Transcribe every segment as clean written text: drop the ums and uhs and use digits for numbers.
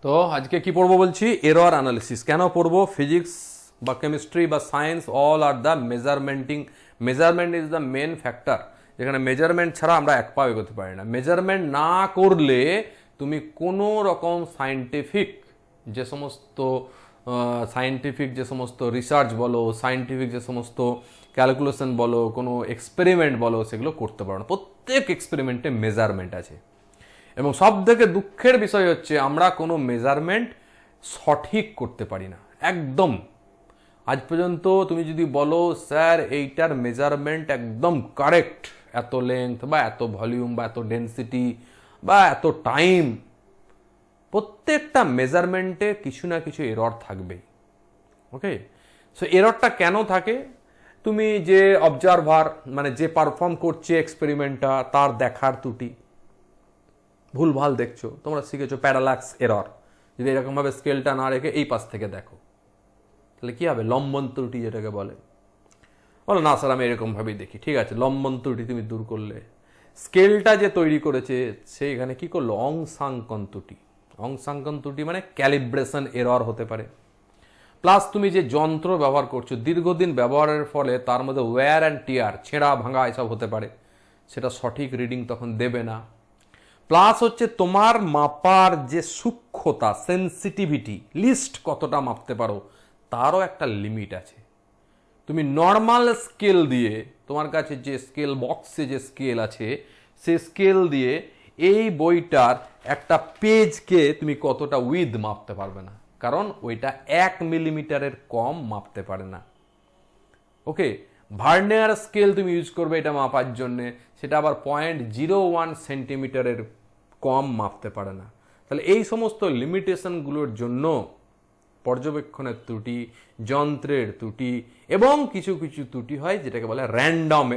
তো আজকে কি পড়বো বলছি, এরর অ্যানালিসিস। কেন পড়বো? ফিজিক্স বা কেমিস্ট্রি বা science all are the measurement is the main factor. যেখানে মেজারমেন্ট ছাড়া আমরা এক পাও এগোতে পারি না। মেজারমেন্ট না করলে তুমি কোনো রকম সায়েন্টিফিক যে সমস্ত রিসার্চ বলো, সায়েন্টিফিক যে সমস্ত ক্যালকুলেশন বলো, কোনো এক্সপেরিমেন্ট বলো, সেগুলো করতে পারো না। প্রত্যেক এক্সপেরিমেন্টে মেজারমেন্ট আছে। এবং সব থেকে দুঃখের বিষয় হচ্ছে আমরা কোনো মেজারমেন্ট সঠিক করতে পারি না একদম। আজ পর্যন্ত তুমি যদি বলো স্যার এইটার মেজারমেন্ট একদম কারেক্ট, এত লেন্থ বা এত ভলিউম বা এত ডেন্সিটি বা এত টাইম, প্রত্যেকটা মেজারমেন্টে কিছু না কিছু এরর থাকবেই। ওকে, সো এররটা কেন থাকে? তুমি যে অবজারভার, মানে যে পারফর্ম করছে এক্সপেরিমেন্টটা, তার দেখার ত্রুটি, ভুলভাল দেখছো। তোমরা শিখেছো প্যারালাক্স এরর। যদি এরকমভাবে স্কেলটা না রেখে এই পাশ থেকে দেখো, তাহলে কি হবে? লম্বন ত্রুটি যেটাকে বলে না স্যার আমি এরকমভাবেই দেখি। ঠিক আছে, লম্বন ত্রুটি তুমি দূর করলে। স্কেলটা যে তৈরি করেছে সে এখানে কি করলো? অংশাঙ্কন ত্রুটি। অংশাঙ্কন ত্রুটি মানে ক্যালিব্রেশন এরর হতে পারে। প্লাস তুমি যে যন্ত্র ব্যবহার করছো, দীর্ঘদিন ব্যবহারের ফলে তার মধ্যে ওয়্যার অ্যান্ড টিয়ার, ছেঁড়া ভাঙা এসব হতে পারে, সেটা সঠিক রিডিং তখন দেবে না। প্লাস হচ্ছে তোমার মাপার যে সূক্ষ্মতা, সেন্সিটিভিটি, লিস্ট কতটা মাপতে পারো, তারও একটা লিমিট আছে। তুমি নর্মাল স্কেল দিয়ে, তোমার কাছে যে স্কেল বক্সে যে স্কেল আছে, সে স্কেল দিয়ে এই বইটার একটা পেজকে তুমি কতটা উইথ মাপতে পারবে না, কারণ ওইটা 1 মিলিমিটারের কম মাপতে পারে না। ওকে, ভার্নিয়ার স্কেল তুমি ইউজ করবে এটা মাপার জন্যে, সেটা আবার 0.01 সেন্টিমিটারের কম মাপতে পারে না। তাহলে এই সমস্ত লিমিটেশনগুলোর জন্য পর্যবেক্ষণের ত্রুটি, যন্ত্রের ত্রুটি এবং কিছু কিছু ত্রুটি হয় যেটাকে বলে র্যান্ডম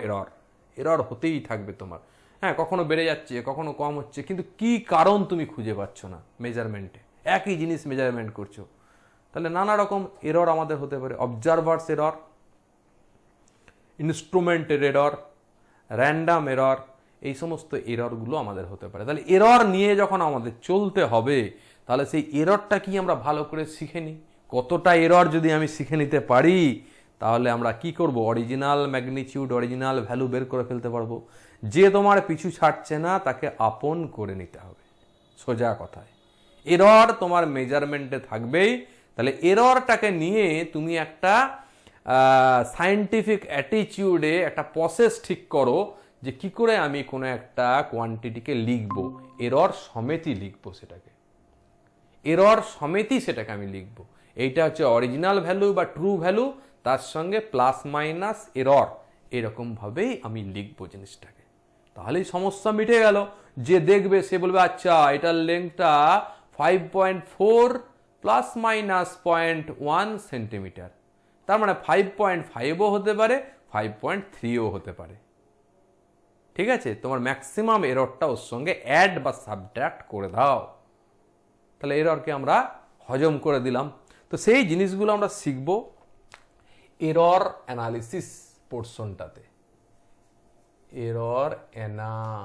এরর হতেই থাকবে তোমার। হ্যাঁ, কখনো বেড়ে যাচ্ছে, কখনো কম হচ্ছে, কিন্তু কি কারণ তুমি খুঁজে পাচ্ছ না মেজারমেন্টে। একই জিনিস মেজারমেন্ট করছো, তাহলে নানা রকম এরর আমাদের হতে পারে। অবজারভার্স এরর, ইনস্ট্রুমেন্টের এরর, র্যান্ডম এরর, এই সমস্ত এররগুলো আমাদের হতে পারে। তাহলে এরর নিয়ে যখন আমাদের চলতে হবে, তাহলে সেই এররটা কি আমরা ভালো করে শিখে নিই। কতটা এরর যদি আমি শিখে নিতে পারি, তাহলে আমরা কি করব? অরিজিনাল ম্যাগনিটিউড, অরিজিনাল ভ্যালু বের করে ফেলতে পারবো। যে তোমার পিছু ছাড়ছে না তাকে আপন করে নিতে হবে, সোজা কথায়। এরর তোমার মেজারমেন্টে থাকবেই। তাহলে এররটাকে নিয়ে তুমি একটা সায়েন্টিফিক অ্যাটিটিউডে একটা প্রসেস ঠিক করো যে কি করে আমি কোনো একটা কোয়ান্টিটিকে লিখবো, এরর সমেতই লিখবো, সেটাকে আমি লিখবো। এইটা হচ্ছে অরিজিনাল ভ্যালু বা ট্রু ভ্যালু, তার সঙ্গে প্লাস মাইনাস এরর, এরকমভাবেই আমি লিখবো জিনিসটাকে। তাহলেই সমস্যা মিটে গেল। যে দেখবে সে বলবে আচ্ছা এটার লেন্থটা 5.4 প্লাস মাইনাস 0.1 সেন্টিমিটার, তার মানে 5.5ও হতে পারে, 5.3ও হতে পারে। ঠিক আছে, তোমার ম্যাক্সিমাম এররটা ওর সঙ্গে অ্যাড বা সাবট্রাক্ট করে দাও, তাহলে এররকে আমরা হজম করে দিলাম। তো সেই জিনিসগুলো আমরা শিখব এরর অ্যানালিসিস পোর্শনটাতে। Error analysis.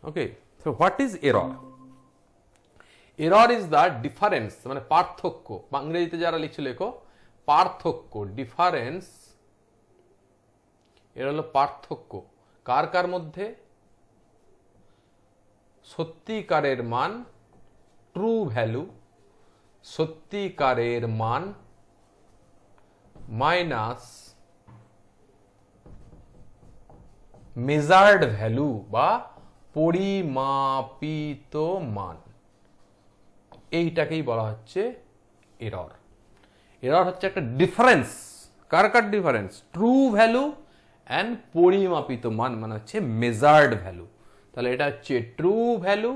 Okay, so what is error? Error is the difference, মানে পার্থক্য, বা ইংরেজিতে যারা লিখছো লেখো পার্থক্য, ডিফারেন্স। এর হলো পার্থক্য কার কার মধ্যে? সত্যিকারের মান, ট্রু ভ্যালু, সত্যিকারের মান মাইনাস মেজার্ড ভ্যালু বা পরিমাপিত মান, এইটাকেই বলা হচ্ছে এরর। এরর হচ্ছে একটা ডিফারেন্স। কার কার ডিফারেন্স? ট্রু ভ্যালু অ্যান্ড পরিমাপিত মান, মানে হচ্ছে মেজার্ড ভ্যালু। তাহলে এটা হচ্ছে ট্রু ভ্যালু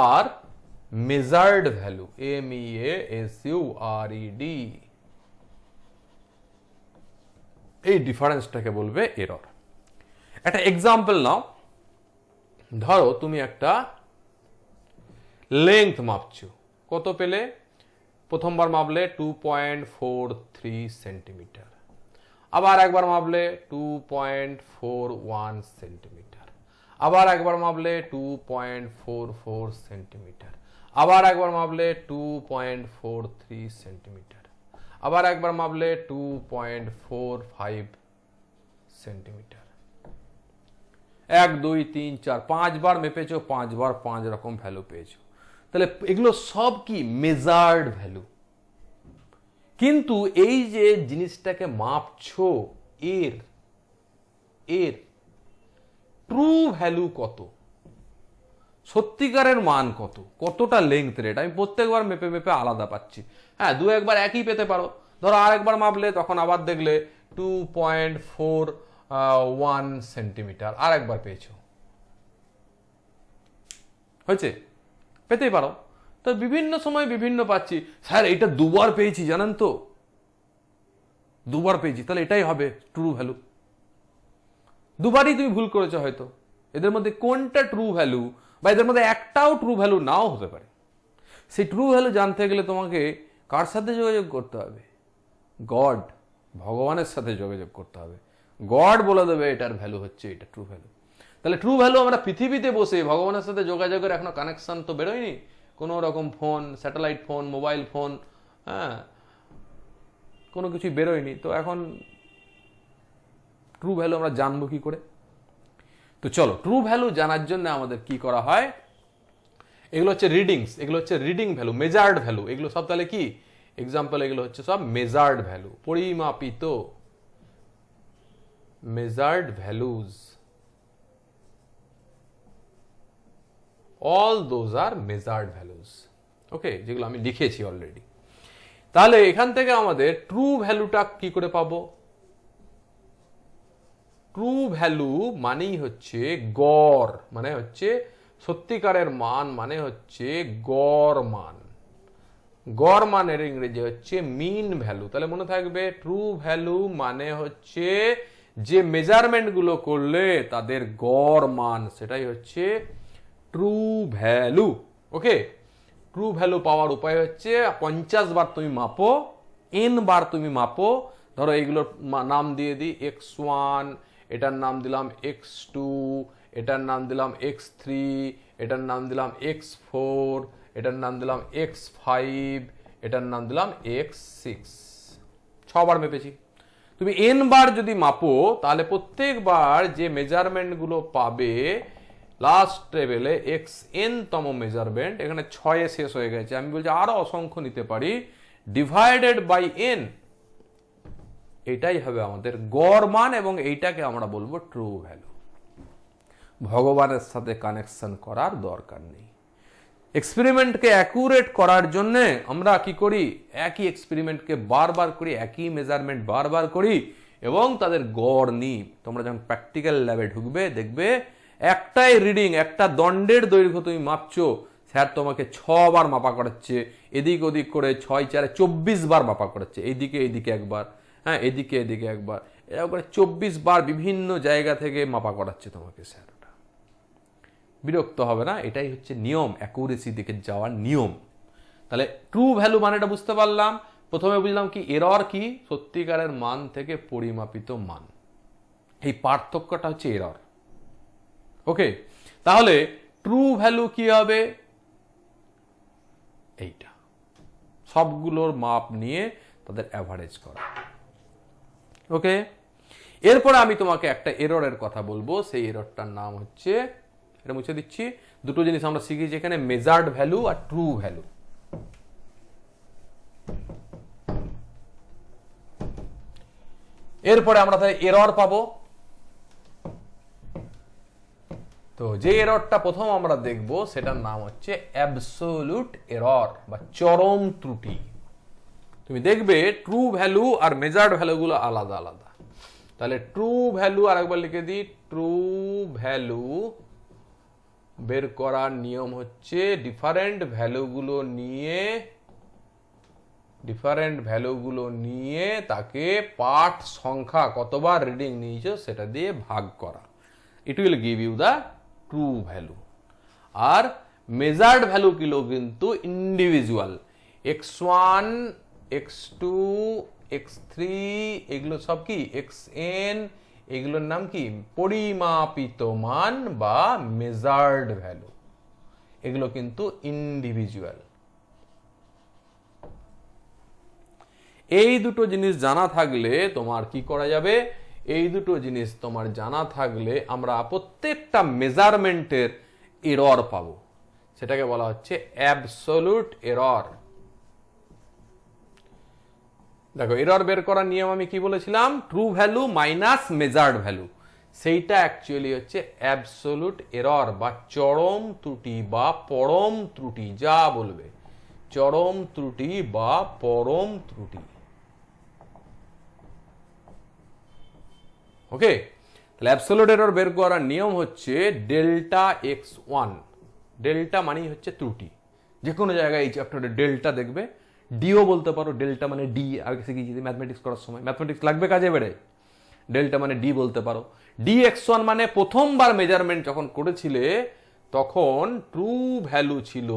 আর মেজার্ড ভ্যালু, MEASURED, এই ডিফারেন্সটাকে বলবে এরর। একটা এক্সাম্পল নাও। ধরো তুমি একটা লেন্থ মাপছো, কত পেলে? প্রথমবার মাপলে 2.43 সেন্টিমিটার। আবার একবার মাপলে 2.41 সেন্টিমিটার, আবার একবার মাপলে 2.44 সেন্টিমিটার, আবার একবার মাপলে 2.43 সেন্টিমিটার, আবার একবার মাপলে 2.45 সেন্টিমিটার। 1 2 3 4 5 বার মেপেছো, 5 বার 5 রকম ভ্যালু পেয়েছো। তাহলে এগুলো সব কি মেজার্ড ভ্যালু। কিন্তু এই যে জিনিসটাকে মাপছো এর এর ট্রু ভ্যালু কত, সত্যিকারের মান কত, কতটা লেংথের, এটা আমি প্রত্যেকবার মেপে মেপে আলাদা পাচ্ছি। হ্যাঁ, দু একবার একই পেতে পারো, ধরো আরেকবার মাপলে তখন আবার দেখলে 2.41 সেন্টিমিটার আরেকবার পেয়েছো, হয়েছে, পেতেই পারো। তো বিভিন্ন সময় বিভিন্ন পাচ্ছি, স্যার এটা দুবার পেয়েছি জানেন তো, দুবার পেয়েছি, তাহলে এটাই হবে ট্রু ভ্যালু। দুবারই তুমি ভুল করেছো হয়তো, এদের মধ্যে কোনটা ট্রু ভ্যালু, বা এদের মধ্যে একটাও ট্রু ভ্যালু নাও হতে পারে। সেই ট্রু ভ্যালু জানতে গেলে তোমাকে কার সাথে যোগাযোগ করতে হবে? গড, ভগবানের সাথে যোগাযোগ করতে হবে। গড বলে দেবে এটার ভ্যালু হচ্ছে এটা ট্রু ভ্যালু। তাহলে ট্রু ভ্যালু আমরা পৃথিবীতে বসে ভগবানের সাথে যোগাযোগের এখনো কানেকশন তো বেরোয়নি, কোনো রকম phone, satellite phone, mobile phone, হ্যাঁ, কোনো কিছুই বেরোয়নি। তো এখন ট্রু ভ্যালু আমরা জানবো কি করে? তো চলো, ট্রু ভ্যালু জানার জন্য আমাদের কি করা হয়, এগুলো হচ্ছে রিডিংস, এগুলো হচ্ছে রিডিং ভ্যালু, মেজার্ড ভ্যালু, এগুলো সব তাহলে কি এক্সাম্পল, এগুলো হচ্ছে সব মেজার্ড ভ্যালু, পরিমাপিত measured values, all those are measured values. Okay, যেগুলো আমি লিখেছি অলরেডি। তাহলে এখান থেকে আমাদের ট্রু ভ্যালুটা কি করে পাবো? ট্রু ভ্যালু মানেই হচ্ছে গড়, মানে হচ্ছে সত্যিকারের মান, মানে হচ্ছে গড় মান। গড় মানের ইংরেজি হচ্ছে মিন ভ্যালু। তাহলে মনে থাকবে ট্রু ভ্যালু মানে হচ্ছে যে মেজারমেন্ট গুলো করলে তাদের গড় মান, সেটাই হচ্ছে ট্রু ভ্যালু। ওকে, ট্রু ভ্যালু পাওয়ার উপায় হচ্ছে 50 বার তুমি মাপো, n বার তুমি মাপো। ধরো এইগুলোর নাম দিয়ে দিই x1, এটার নাম দিলাম x2, এটার নাম দিলাম x3, এটার নাম দিলাম x4, এটার নাম দিলাম x5, এটার নাম দিলাম x6। 6 বার মেপেছি। তুমি n বার যদি মাপো তাহলে প্রত্যেকবার যে মেজারমেন্টগুলো পাবে লাস্ট টেবিলে xn তম মেজারমেন্ট, এখানে 6 শেষ হয়ে গেছে, আমি বলছি আরো অসংখ্য নিতে পারি, ডিভাইডেড বাই n, এটাই হবে আমাদের গড় মান, এবং এইটাকে আমরা বলবো ট্রু ভ্যালু। ভগবানের সাথে কানেকশন করার দরকার নেই। এক্সপেরিমেন্টকে অ্যাকুরেট করার জন্য আমরা কি করি, একই এক্সপেরিমেন্টকে বারবার করি, একই মেজারমেন্ট বারবার করি এবং তাদের গড় নিই। তোমরা যখন প্র্যাকটিক্যাল ল্যাবে ঢুকবে দেখবে একটাই রিডিং, একটা দণ্ডের দৈর্ঘ্য তুমি মাপছো, স্যার তোমাকে 6 বার মাপা করাচ্ছে, এদিক ওদিক করে 6 4 24 বার মাপা করাচ্ছে, এইদিকে এইদিকে একবার, হ্যাঁ এদিকে এদিকে একবার, এরকম করে 24 বার বিভিন্ন জায়গা থেকে মাপা করাচ্ছে তোমাকে স্যার। ওটা বিরক্ত হবে না? এটাই হচ্ছে নিয়ম, অ্যাকুরেসি দিকে যাওয়ার নিয়ম। তাহলে ট্রু ভ্যালু মানেটা বুঝতে পারলাম। প্রথমে বুঝলাম কি এরর কি, সত্যিকারের মান থেকে পরিমাপিত মান, এই পার্থক্যটা হচ্ছে এরর। ওকে, তাহলে ট্রু ভ্যালু কি হবে, এইটা সবগুলোর মাপ নিয়ে তাদের অ্যাভারেজ করা। ওকে, এরপরে আমি তোমাকে একটা এররের কথা বলবো, সেই এররটার নাম হচ্ছে, এটা মুছে দিচ্ছি, দুটো জিনিস আমরা শিখেছি এখানে, মেজার্ড ভ্যালু আর ট্রু ভ্যালু। এরপরে আমরা তাহলে এরর পাবো। তো যে এররটা প্রথম আমরা দেখব সেটার নাম হচ্ছে অ্যাবসোলুট এরর বা চরম ত্রুটি। তুমি দেখবে ট্রু ভ্যালু আর মেজার্ড ভ্যালুগুলো আলাদা আলাদা। তাহলে ট্রু ভ্যালু আরেকবার লিখে দিই, ট্রু ভ্যালু বের করার নিয়ম হচ্ছে ডিফারেন্ট ভ্যালুগুলো নিয়ে তাকে পার্ট সংখ্যা কতবার রিডিং নিয়েছো সেটা দিয়ে ভাগ করা। It will give you the true value. আর মেজার্ড ভ্যালু গুলো কিন্তু ইন্ডিভিজুয়াল, x1 x2 x3 এগুলো সব কি xn, এগুলোর নাম কি পরিমাপিত মান বা মেজার্ড ভ্যালু। এগুলো কিন্তু ইন্ডিভিজুয়াল। এই দুটো জিনিস জানা থাকলে তোমার কি করা যাবে, এই দুটো জিনিস তোমার জানা থাকলে আমরা প্রত্যেকটা মেজারমেন্টের এরর পাবো, সেটাকে বলা হচ্ছে অ্যাবসলিউট এরর। দেখো এরর বের করার নিয়ম আমি কি বলেছিলাম, true value minus measured value, সেইটা অ্যাকচুয়ালি হচ্ছে অ্যাবসলিউট এরর বা চরম ত্রুটি বা পরম ত্রুটি, যা বলবে চরম ত্রুটি বা পরম ত্রুটি। ওকে, তাহলে অ্যাবসলিউট এরর বের করার নিয়ম হচ্ছে ডেল্টা x1। ডেল্টা মানেই হচ্ছে ত্রুটি। যে কোনো জায়গায় এই চ্যাপ্টারে ডেল্টা দেখবে, ডিও বলতে পারো, ডেল্টা মানে ডি, আগে শিখেছি ম্যাথমেটিক্স করার সময়, ম্যাথমেটিক্স লাগবে কাজে বেড়ে, ডেল্টা মানে ডি বলতে পারো। dx1 মানে প্রথমবার মেজারমেন্ট যখন করেছিলে তখন ট্রু ভ্যালু ছিল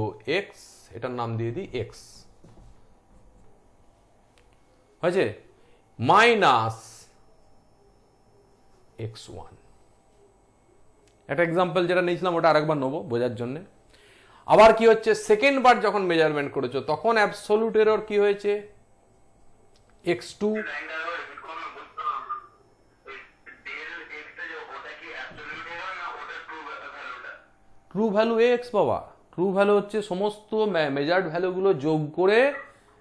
x, এটার নাম দিয়ে দিই x, হয়েছে, মাইনাস x1। একটা এক্সাম্পল যেটা নিয়েছিলাম ওটা আরেকবার নেবো বোঝার জন্য। আবার কি হচ্ছে, সেকেন্ড বার যখন মেজারমেন্ট করেছো তখন অ্যাবসলিউট এরর কি হয়েছে x2। ট্রু ভ্যালু x বাবা, ট্রু ভ্যালু হচ্ছে সমস্ত মেজার্ড ভ্যালুগুলো যোগ করে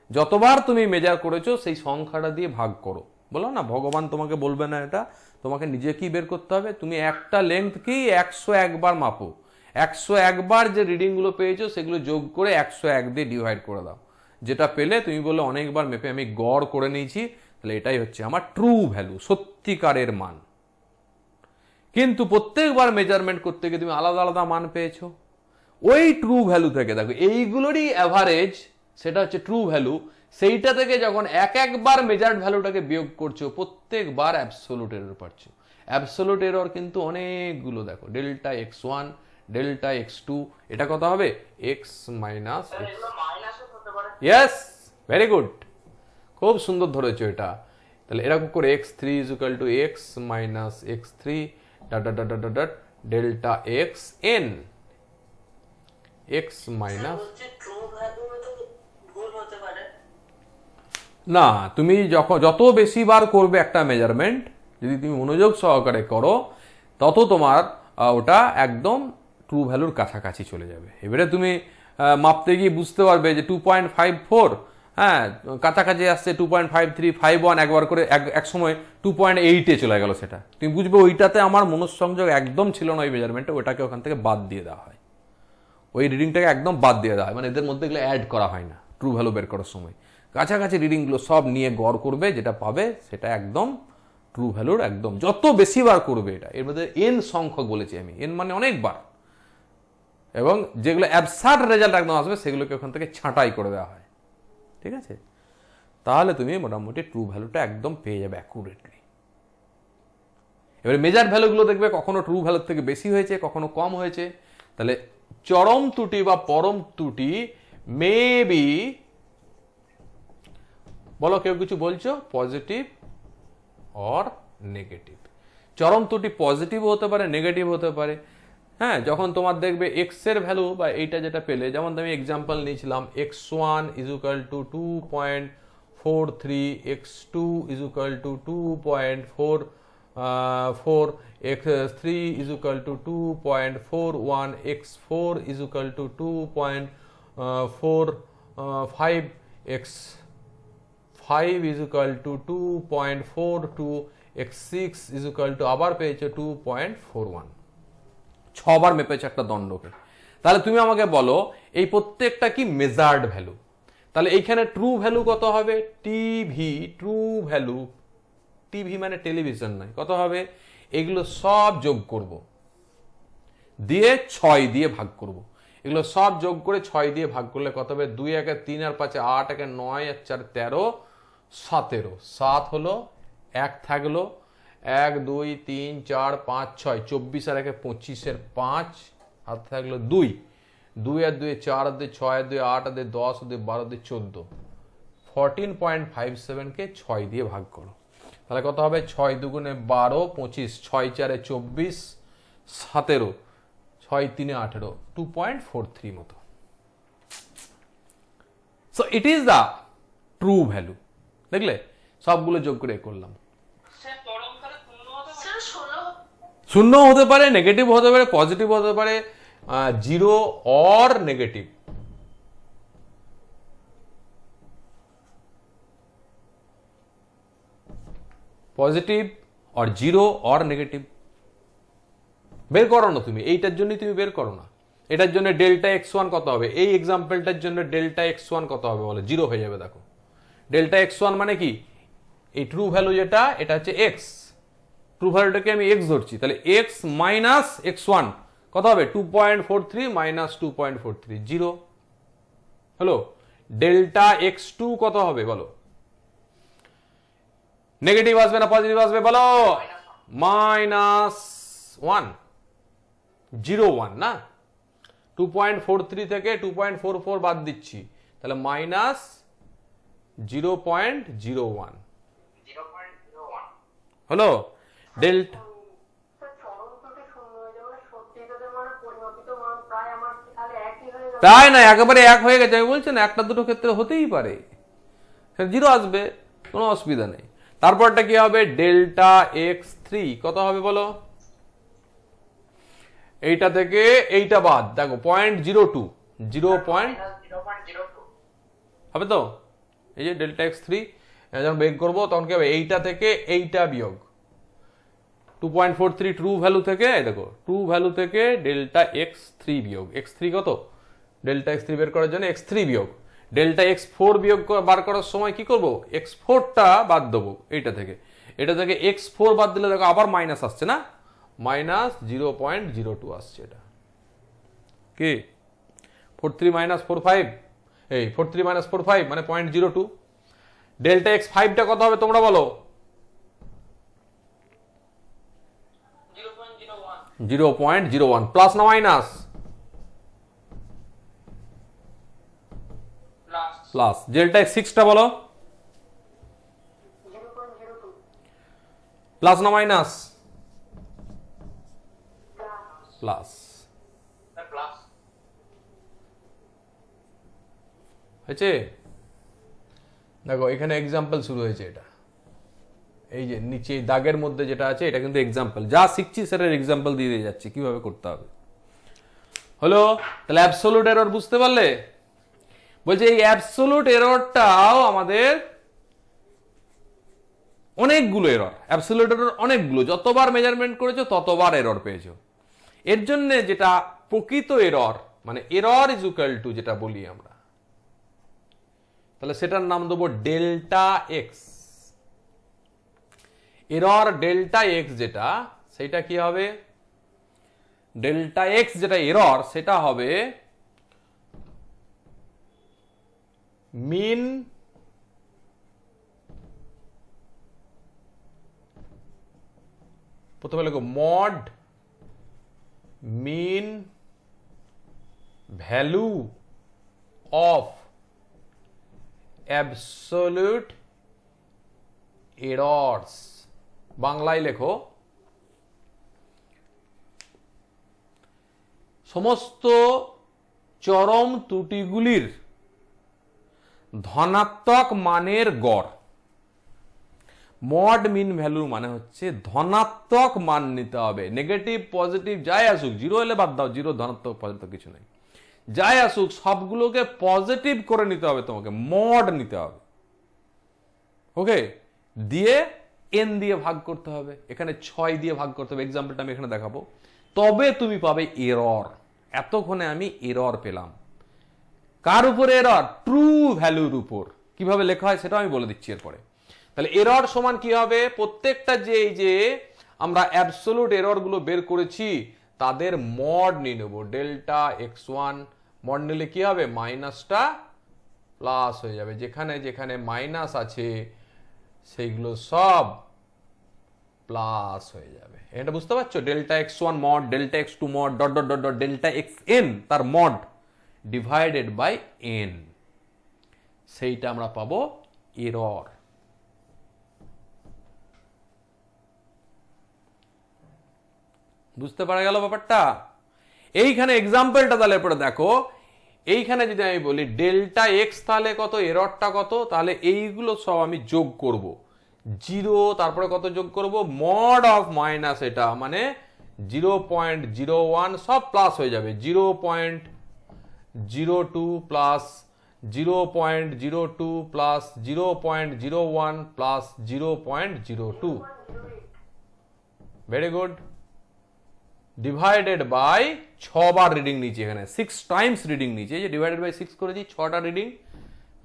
যতবার তুমি মেজার করেছো সেই সংখ্যাটা দিয়ে ভাগ করো। বলো না ভগবান তোমাকে বলবে না, এটা তোমাকে নিজে কি বের করতে হবে, তুমি একটা লেন্থ কি 101 বার মাপো, 101 বার যে রিডিংগুলো পেয়েছো সেগুলো যোগ করে 101 দিয়ে ডিভাইড করে দাও, যেটা পেলে তুমি বললে অনেকবার মেপে আমি গড় করে নিয়েছি, তাহলে এটাই হচ্ছে আমার ট্রু ভ্যালু, সত্যিকারের মান। কিন্তু প্রত্যেকবার মেজারমেন্ট করতে গিয়ে তুমি আলাদা আলাদা মান পেয়েছো, ওই ট্রু ভ্যালু থেকে দেখো এইগুলোরই অ্যাভারেজ, সেটা হচ্ছে ট্রু ভ্যালু, সেইটা থেকে যখন একবার মেজার্ড ভ্যালুটাকে বিয়োগ করছো প্রত্যেকবার অ্যাবসলিউট এরর পাচ্ছো। অ্যাবসলিউট এরর কিন্তু অনেকগুলো, দেখো ডেল্টা x1, ডেল্টা x2, এটা কত হবে x minus x। Yes, very good, খুব সুন্দর ধরেছো এটা। তাহলে এরকম করে x3 is equal two x minus x3 dot dot dot dot dot delta xn, x minus. না, তুমি যত বেশি বার করবে একটা মেজারমেন্ট, যদি তুমি মনোযোগ সহকারে করো তত তোমার ওটা একদম ট্রু ভ্যালুর কাছাকাছি চলে যাবে। এবারে তুমি মাপতে গিয়ে বুঝতে পারবে যে 2.54, হ্যাঁ কাছাকাছি আসছে 2.53, 51, একবার করে এক সময় 2.8-এ চলে গেল, সেটা তুমি বুঝবে ওইটাতে আমার মনঃসংযোগ একদম ছিল না ওই মেজারমেন্টে, ওটাকে ওখান থেকে বাদ দিয়ে দেওয়া হয়, ওই রিডিংটাকে একদম বাদ দিয়ে দেওয়া হয়, মানে এদের মধ্যে এগুলো অ্যাড করা হয় না ট্রু ভ্যালু বের করার সময়। কাছাকাছি রিডিংগুলো সব নিয়ে গড় করবে, যেটা পাবে সেটা একদম ট্রু ভ্যালুর একদম, যত বেশি বার করবে এটা, এর মধ্যে এন সংখ্যক বলেছি আমি, এন মানে অনেকবার, এবং যেগুলো অ্যাবসার্ড রেজাল্ট একদম আসবে সেগুলোকে ওখান থেকে ছাঁটাই করে দেওয়া হয়, ঠিক আছে? তাহলে তুমি মোটামুটি ট্রু ভ্যালুটা একদম পেয়ে যাবে অ্যাকুরেটলি। এবারে মেজার ভ্যালুগুলো দেখবে কখনো ট্রু ভ্যালুর থেকে বেশি হয়েছে, কখনো কম হয়েছে, তাহলে চরম ত্রুটি বা পরম ত্রুটি মেবি, বলো কেউ কিছু বলছো, পজিটিভ অর নেগেটিভ। চরম ত্রুটি পজিটিভ হতে পারে, নেগেটিভ হতে পারে। হ্যাঁ, যখন তোমার দেখবে এক্স এর ভ্যালু বা এইটা যেটা পেলে, যেমন আমি এক্সাম্পল নিয়েছিলাম x1 is equal two 2.43, x2 is equal two 2.44, x3 is equal two 2.41, x4 is equal two 2.45, x5 is equal two 2.42, x6 is equal two আবার পেয়েছে 2.41, 6 বার মেপেছে একটা দণ্ডকে। তাহলে তুমি আমাকে বলো এই প্রত্যেকটা কি মেজার্ড ভ্যালু, তাহলে এইখানে ট্রু ভ্যালু কত হবে, টিভি ট্রু ভ্যালু, টিভি মানে টেলিভিশন নয়, কত হবে, এগুলো সব যোগ করব, দিয়ে 6 দিয়ে ভাগ করব, এগুলো সব যোগ করে 6 দিয়ে ভাগ করলে কত হবে, 2 একে 3 আর 5 8 একে 9 আর 4 13, 17, 7 হলো, 1 থাকলো, 1 2 3 4 5 6, 24 আর 1 25 এর 5, হাত থাকলো 2, 2 আর 2 4 আর 2 6 আর 2 8 আর 2 10 আর 2 12 আর 2 14, 14.57 কে 6 দিয়ে ভাগ করো, তাহলে কত হবে? 6 দুগুণে 12, 25, 6 4 24, 17, 6 3 18, 2.43 মতো। So it is the true value. দেখলে সবগুলো যোগ করে করলাম। শূন্য হতে পারে, নেগেটিভ হতে পারে, পজিটিভ হতে পারে, zero or negative. Positive or zero or negative বের করো না তুমি, এইটার জন্য তুমি বের করো না। এটার জন্য ডেল্টা x1 কত হবে? এই এক্সাম্পলটার জন্য ডেল্টা x1 কত হবে বলো? জিরো হয়ে যাবে। দেখো ডেল্টা x1 মানে কি? এই ট্রু ভ্যালু যেটা, এটা হচ্ছে x, ট্রু ভ্যালুটাকে আমি x ধরছি, তাহলে x মাইনাস x1 কত হবে? 2.43 মাইনাস 2.43, জিরো হলো। ডেল্টা x2 কত হবে বলো? নেগেটিভ আসবে না পজিটিভ আসবে বলো? মাইনাস 1, 0 1 না, 2.43 থেকে 2.44 বাদ দিচ্ছি, তাহলে মাইনাস 0.01 হলো। ডেল্টা তাই না, একেবারে এক হয়ে গেছে। আমি বলছি না, একটা দুটো ক্ষেত্রে হতেই পারে, জিরো আসবে, কোনো অসুবিধা নেই। তারপরটা কি হবে? ডেল্টা x3 কত হবে বলো? এইটা থেকে এইটা বাদ, দেখো 0.02, 0. হবে তো? এই যে ডেল্টা x3 যখন বের করবো তখন কি হবে? এইটা থেকে এইটা বিয়োগ 2.43 ট্রু ভ্যালু থেকে, দেখো ট্রু ভ্যালু থেকে ডেল্টা x3 বিয়োগ x3 কত? ডেল্টা x3 বের করার জন্য x3 বিয়োগ ডেল্টা x4 বিয়োগ বার করার সময় কি করব? x4টা বাদ দেবো এইটা থেকে, এটা থেকে x4 বাদ দিলে দেখো আবার মাইনাস আসছে না, মাইনাস 0.02 আসছে। এটা কি 43 মাইনাস 45, এই 43 মাইনাস 45 মানে 0.02। ডেল্টা x5টা কত হবে তোমরা বলো? 0.01 প্লাস না মাইনাস? প্লাস। ডেল্টা x6টা বলো? প্লাস না মাইনাস? প্লাস। হয়েছে? দেখো এখানে এক্সাম্পল শুরু হয়েছে। এটা এই যে নিচে দাগের মধ্যে যেটা আছে এটা কিন্তু এক্সাম্পল, যা শিখছি সেটার এক্সাম্পল দিয়ে দিয়ে যাচ্ছি কিভাবে করতে হবে। হলো? তাহলে অ্যাবসোলুট এরর বুঝতে পারলে? বলছে এই অ্যাবসোলুট এররটাও আমাদের অনেকগুলো এরর, অ্যাবসোলুট এরর অনেকগুলো, যতবার মেজারমেন্ট করেছো ততবার এরর পেয়েছো। এর জন্য যেটা প্রকৃত এরর, মানে এরর ইজ ইকুয়াল টু যেটা বলি আমরা, তাহলে সেটার নাম দেবো delta x. Error delta x যেটা, সেটা কি হবে? ডেল্টা এক্স যেটা এরর, সেটা হবে মিন প্রথমে লেখো mod mean value of absolute errors. বাংলায় লেখো সমস্ত চরম ত্রুটিগুলির ধনাত্মক মানের গড়। মড মিন ভ্যালু মানে হচ্ছে ধনাত্মক মান নিতে হবে, নেগেটিভ পজিটিভ যাই আসুক, জিরো এলে বাদ দাও, জিরো ধনাত্মক পজিটিভ কিছু নেই, যাই আসুক সবগুলোকে পজিটিভ করে নিতে হবে, তোমাকে মড নিতে হবে। ওকে, দিয়ে এন দিয়ে ভাগ করতে হবে, এখানে 6 দিয়ে ভাগ করতে হবে, এক্সাম্পলটা আমি এখানে দেখাবো, তবে তুমি পাবে এরর। এতক্ষণে আমি এরর পেলাম। কার উপরে এরর? ট্রু ভ্যালুর উপর। কিভাবে লেখা হয় সেটা আমি বলে দিচ্ছি এরপরে। তাহলে এরর সমান কি হবে? প্রত্যেকটা যে আমরা অ্যাবসোলুট এরর গুলো বের করেছি তাদের মড নিয়ে নেব। ডেল্টা x1 মড নিলে কি হবে? মাইনাসটা প্লাস হয়ে যাবে, যেখানে যেখানে মাইনাস আছে সেইগুলো সব প্লাস হয়ে যাবে। এটা বুঝতে পারছো? Delta x1 mod, delta x2 mod, dot dot dot dot delta xn তার মড ডিভাইডেড বাই n, সেইটা আমরা পাবো এরর। বুঝতে পারা গেল ব্যাপারটা? এইখানে এক্সাম্পলটা তাহলে পরে দেখো, এইখানে যদি আমি বলি ডেল্টা এক্স তাহলে কত, এররটা কত, তাহলে এইগুলো সব আমি যোগ করব, 0 তারপরে কত যোগ করব, মড অফ মাইনাস এটা মানে 0.01 সব প্লাস হয়ে যাবে, 0.02 plus 0.02 plus 0.01 plus 0.02, very good, divided by 6 বার রিডিং নিচে, এখানে 6 টাইমস রিডিং নিচে, যে ডিভাইডেড বাই 6 করেছি, 6টা রিডিং,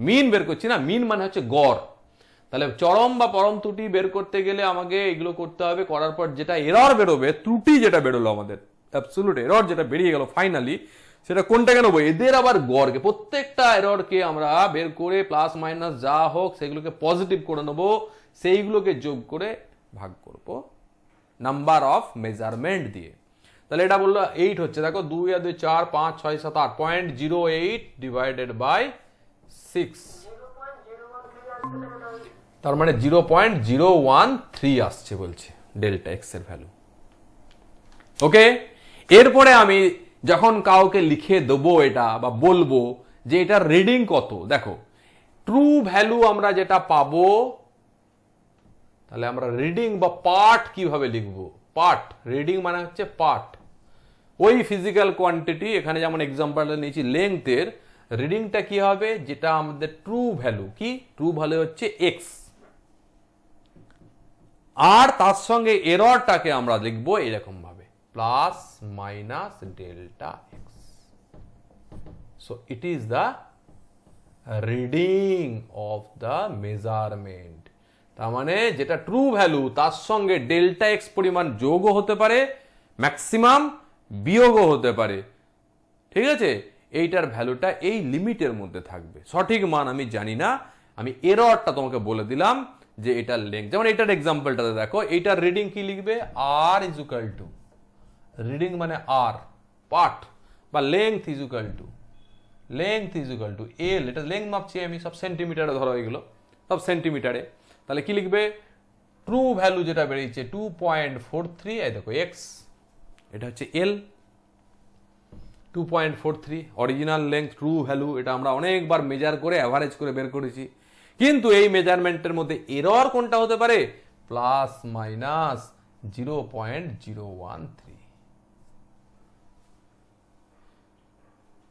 মিন বের করছি না, মিন মানে হচ্ছে গড়। তাহলে চরম বা পরম ত্রুটি বের করতে গেলে আমাকে এগুলো করতে হবে, করার পর যেটা এরর বেরোবে, ত্রুটি যেটা বেরোলো আমাদের, অ্যাবসলিউট এরর যেটা বেরিয়ে গেল ফাইনালি, সেটা কোনটাকে নেবো, এদের আবার গড়কে, প্রত্যেকটা এররকে আমরা বের করে প্লাস মাইনাস যা হোক সেগুলোকে পজিটিভ করে নেবো, সেইগুলোকে যোগ করে ভাগ করব নাম্বার অফ মেজারমেন্ট দিয়ে। তাহলে এটা বললো 8 হচ্ছে, দেখো 2 আর 2 4 5 6 7 8, 0.08 ডিভাইডেড বাই 6, তার মানে 0.013 আসছে বলছে ডেল্টা এক্স এর ভ্যালু। ওকে, এরপরে আমি যখন কাউকে লিখে দেবো এটা বা বলবো যে এটার রিডিং কত, দেখো ট্রু ভ্যালু আমরা যেটা পাবো, তাহলে আমরা রিডিং বা পার্ট কিভাবে লিখবো, পার্ট, রিডিং মানে হচ্ছে পার্ট, ওই ফিজিক্যাল কোয়ান্টিটি, এখানে যেমন এক্সাম্পলটা নিয়েছি লেংথের, রিডিংটা কি হবে, যেটা আমাদের ট্রু ভ্যালু, কি ট্রু ভ্যালু হচ্ছে এক্স, আর তার সঙ্গে এররটাকে আমরা লিখবো এরকম ভাবে plus minus delta x. So it is the reading of the measurement. তার মানে যেটা ট্রু ভ্যালু তার সঙ্গে ডেল্টা এক্স পরিমাণ যোগও হতে পারে, ম্যাক্সিমাম বিয়োগও হতে পারে, ঠিক আছে, এইটার ভ্যালুটা এই লিমিটের মধ্যে থাকবে। সঠিক মান আমি জানি না, আমি এররটা তোমাকে বলে দিলাম যে এটার লেংথ, যেমন এটার এক্সাম্পলটাতে দেখো, এইটার রিডিং কি লিখবে, r is equal to, reading মানে আর, পার্ট, বা length is equal to, length is equal to l, এটা লেংথ মাপছি আমি, সব সেন্টিমিটারে ধরো, এগুলো সব সেন্টিমিটারে, তাহলে কি লিখবে, ট্রু ভ্যালু যেটা বেরিয়েছে 2.43, এই দেখো এক্স, এটা হচ্ছে এল, 2.43 অরিজিনাল লেংথ ট্রু ভ্যালু, এটা আমরা অনেকবার মেজার করে অ্যাভারেজ করে বের করেছি। কিন্তু এই মেজারমেন্টের মধ্যে এরর কোনটা হতে পারে, প্লাস মাইনাস 0.013।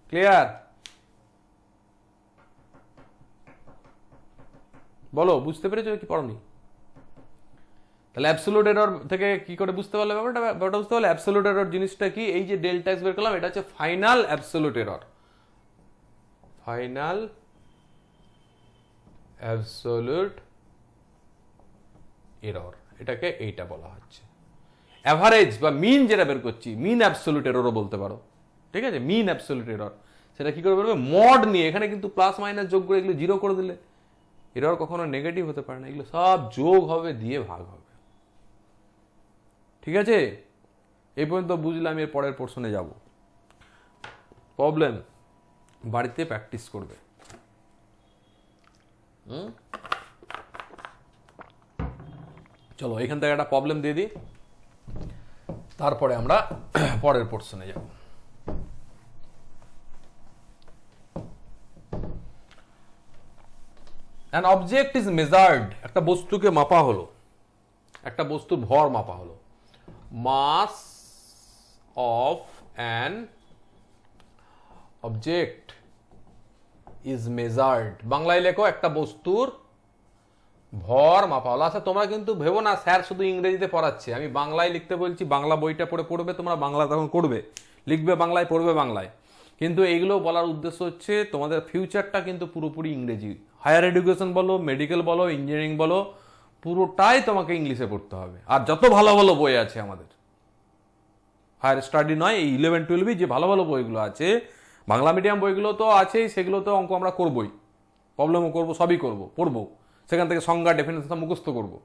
ক্লিয়ার? বলো, বুঝতে পেরেছো কি পড়নি? তাহলে অ্যাবসলিউট এরর থেকে কি করে বুঝতে পারলে ব্যাপারটা বুঝতে পারলে, অ্যাবসলিউট এরর জিনিসটা কি, এই যে ডেল্টা এক্স বের করলাম, এটা হচ্ছে final absolute error, final absolute error, এটাকে এইটা বলা হচ্ছে। অ্যাভারেজ বা মিন যেটা বের করছি, মিন অ্যাবসলিউট এররও বলতে পারো, ঠিক আছে, মিন অ্যাবসলিউট এরর, সেটা কি করে বলবে, মড নিয়ে, এখানে কিন্তু প্লাস মাইনাস যোগ করে এগুলো 0 করে দিলে এরর কখনো নেগেটিভ হতে পারে না, এগুলো সব যোগ হবে, দিয়ে ভাগ হবে, ঠিক আছে? এই পর্যন্ত বুঝলাম, এর পরের পোর্শনে যাব। প্রবলেম বাড়িতে প্র্যাকটিস করবে। চলো এখান থেকে একটা প্রবলেম দিয়ে দিই, তারপরে আমরা পরের পোর্শনে যাব। An object is measured, একটা বস্তুকে মাপা হলো, একটা বস্তুর ভর মাপা হলো, mass of an object is measured, বাংলায় লেখো একটা বস্তুর ভর মাপা হলো। আচ্ছা তোমরা কিন্তু ভেবো না স্যার শুধু ইংরেজিতে পড়াচ্ছে, আমি বাংলায় লিখতে বলছি, বাংলা বইটা পড়ে পড়বে, তোমরা বাংলা তখন করবে, লিখবে বাংলায়, পড়বে বাংলায়, কিন্তু এইগুলো বলার উদ্দেশ্য হচ্ছে তোমাদের ফিউচারটা কিন্তু পুরোপুরি ইংরেজি, হায়ার এডুকেশন বলো, মেডিকেল বলো, ইঞ্জিনিয়ারিং বলো, পুরোটাই তোমাকে ইংলিশে পড়তে হবে। আর যত ভালো ভালো বই আছে আমাদের, হায়ার স্টাডি নয়, এই 11-12 যে ভালো ভালো বইগুলো আছে, বাংলা মিডিয়াম বইগুলো তো আছেই, সেগুলো তো অঙ্ক আমরা করবোই, প্রবলেমও করবো, সবই করবো, পড়বো, সেখান থেকে সংজ্ঞা ডেফিনেশন মুখস্থ করবো,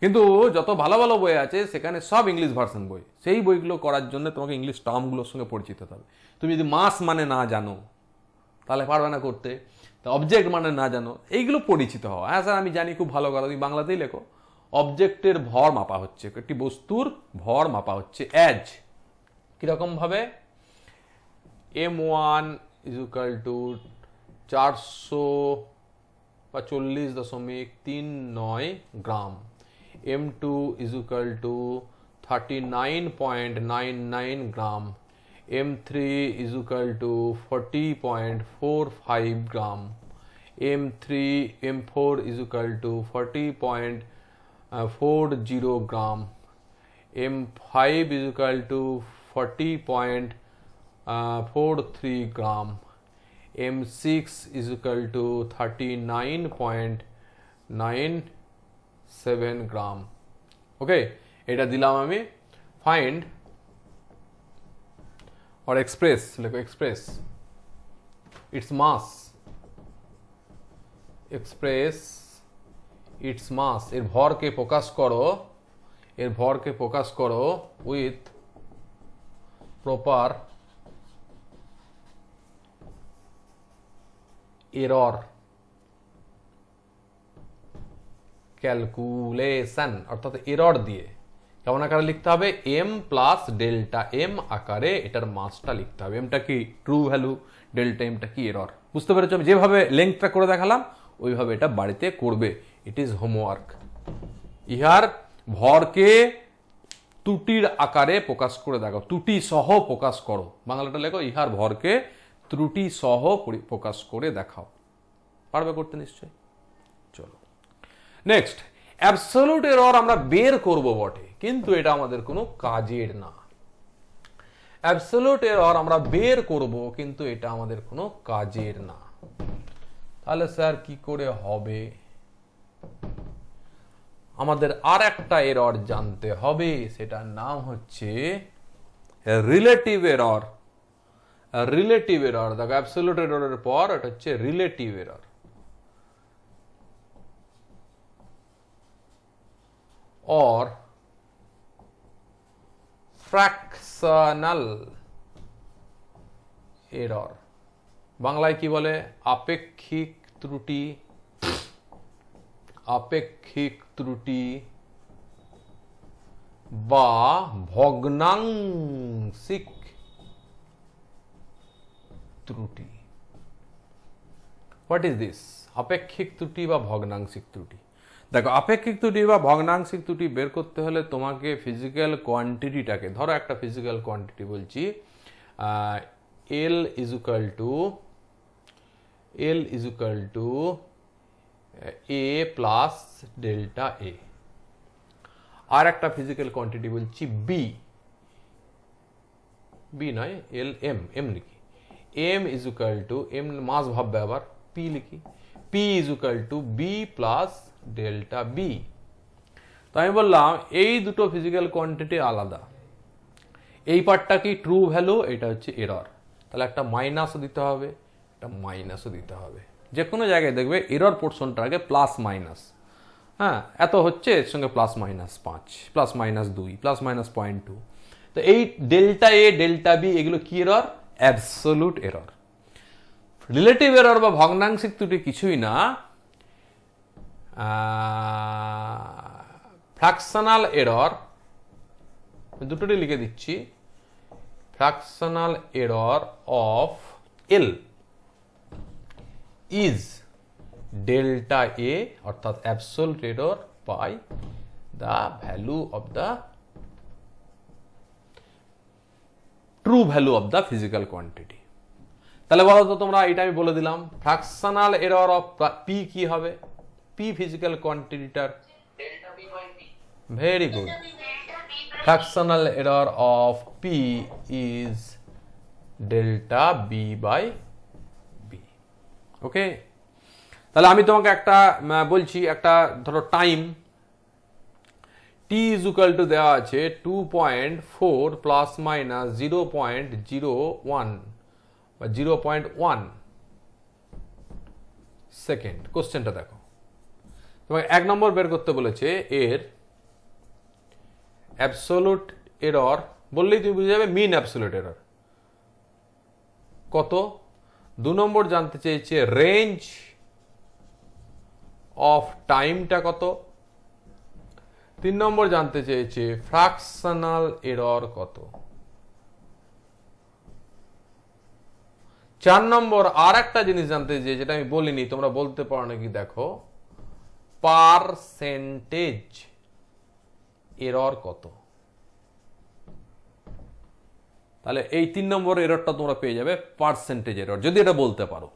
কিন্তু যত ভালো ভালো বই আছে সেখানে সব ইংলিশ ভার্সন বই। সেই বইগুলো করার জন্য তোমাকে ইংলিশ টার্মগুলোর সঙ্গে পরিচিত হতে হবে। তুমি যদি মাস মানে না জানো তাহলে পারবে না করতে। অবজেক্ট মানে না জানো, এইগুলো পরিচিত হওয়া। হ্যাঁ স্যার আমি জানি, খুব ভালো কথা, তুমি বাংলাতেই লেখো। অবজেক্টের ভর মাপা হচ্ছে, একটি বস্তুর ভর মাপা হচ্ছে অ্যাজ কিরকম ভাবে, m1 is equal two 440.39 gram, m2 is equal two 39.99 gram, m3 is equal to 40.45 gram, m4 is equal to 40.40 gram, m5 is equal to 40.43 gram, m6 is equal to 39.97 gram. ওকে, এটা দিলাম আমি। Find or express, লেখো express its mass, express its mass, এর ভরকে প্রকাশ করো, এর ভরকে প্রকাশ করো with proper error calculation, অর্থাৎ এরর দিয়ে। কেমন আকারে লিখতে হবে, m প্লাস ডেল্টা m আকারে এটার মাসটা লিখতে হবে। এমটা কি ট্রু ভ্যালু, ডেল্টা এমটা কি এরর। বুঝতে পেরেছো? আমি যেভাবে লেংথটা করে দেখালাম ওইভাবে এটা বাড়িতে করবে। It is homework. ইহার ভরকে ত্রুটির আকারে প্রকাশ করে দেখাও, ত্রুটি সহ প্রকাশ করো। বাংলাটা লেখো, ইহার ভরকে ত্রুটি সহ প্রকাশ করে দেখাও। পারবে করতে নিশ্চয়ই। চলো নেক্সট, অ্যাবসলিউট এরর আমরা বের করব বটে, কিন্তু এটা আমাদের কোনো কাজের না। অ্যাবসলিউট এরর আমরা বের করব, কিন্তু এটা আমাদের কোনো কাজের না। তাহলে স্যার কি করে হবে? আমাদের আর একটা এরর জানতে হবে, সেটার নাম হচ্ছে রিলেটিভ এরর। রিলেটিভ এরর দেখো, অ্যাবসলিউট এররের পর এটা হচ্ছে relative error or fractional error, বাংলায় কি বলে? আপেক্ষিক ত্রুটি, আপেক্ষিক ত্রুটি বা ভগ্নাংশিক ত্রুটি। What is this? আপেক্ষিক ত্রুটি বা ভগ্নাংশিক ত্রুটি। দেখো, আপেক্ষিক ত্রুটি বা ভগ্নাংশিক ত্রুটি বের করতে হলে তোমাকে ফিজিক্যাল কোয়ান্টিটিটাকে, ধরো একটা ফিজিক্যাল কোয়ান্টিটি বলছি, l is equal to A plus delta a. আর একটা ফিজিক্যাল কোয়ান্টিটি বলছি বি, বি নয় এল, এম লিখি। M is equal to, m mass ভাববে আবার, পি লিখি। P is equal to b plus delta b. তো আমি বললাম এই দুটো ফিজিক্যাল কোয়ান্টিটি আলাদা। এই পার্টটা কি ট্রু ভ্যালু, এটা হচ্ছে এরর। তাহলে একটা মাইনাসও দিতে হবে, একটা মাইনাসও দিতে হবে। যে কোনো জায়গায় দেখবে এরর পোর্শনটা আগে প্লাস মাইনাস, হ্যাঁ এত হচ্ছে, এর সঙ্গে plus minus 5, plus minus 2, plus minus 0.2। তো এই ডেল্টা এ ডেল্টা বি এগুলো কি error? Absolute error. Relative error বা ভগ্নাংশিক ত্রুটি কিছুই না, ফ্র্যাকশনাল এরর, দুটোই লিখে দিচ্ছি। Fractional error of l is delta a, অর্থাৎ absolute error by the value of the true value of the physical quantity. তাহলে বলো তো তোমরা, এটা আমি বলে দিলাম, ফ্র্যাকশনাল এরর অফ পি কি হবে? পি ফিজিক্যাল কোয়ান্টিটিটার, very good. Fractional error of p is delta B by b. Okay, তাহলে আমি তোমাকে একটা বলছি, একটা ধরো time t is equal to দেওয়া আছে 2.4 প্লাস মাইনাস 0.01 বা 0.1 সেকেন্ড। কোশ্চেনটা দেখো, তোমাকে 1 নম্বর বের করতে বলেছে এর অ্যাবসলিউট এরর, বললেই তুমি বুঝে যাবে মিন অ্যাবসলিউট এরর কত। 2 নম্বর জানতে চেয়েছে রেঞ্জ অফ টাইমটা কত। 3 নম্বর জানতে চেয়েছে ফ্র্যাকশনাল এরর কত। 4 নম্বর আর একটা জিনিস জানতে চেয়েছে, যেটা আমি বলিনি, তোমরা বলতে পারো নাকি দেখো, পার্সেন্টেজ এরর কত। তাহলে এই 3 নম্বর এররটা তোমরা পেয়ে যাবে, পার্সেন্টেজ এরর, যদি এটা বলতে পারো।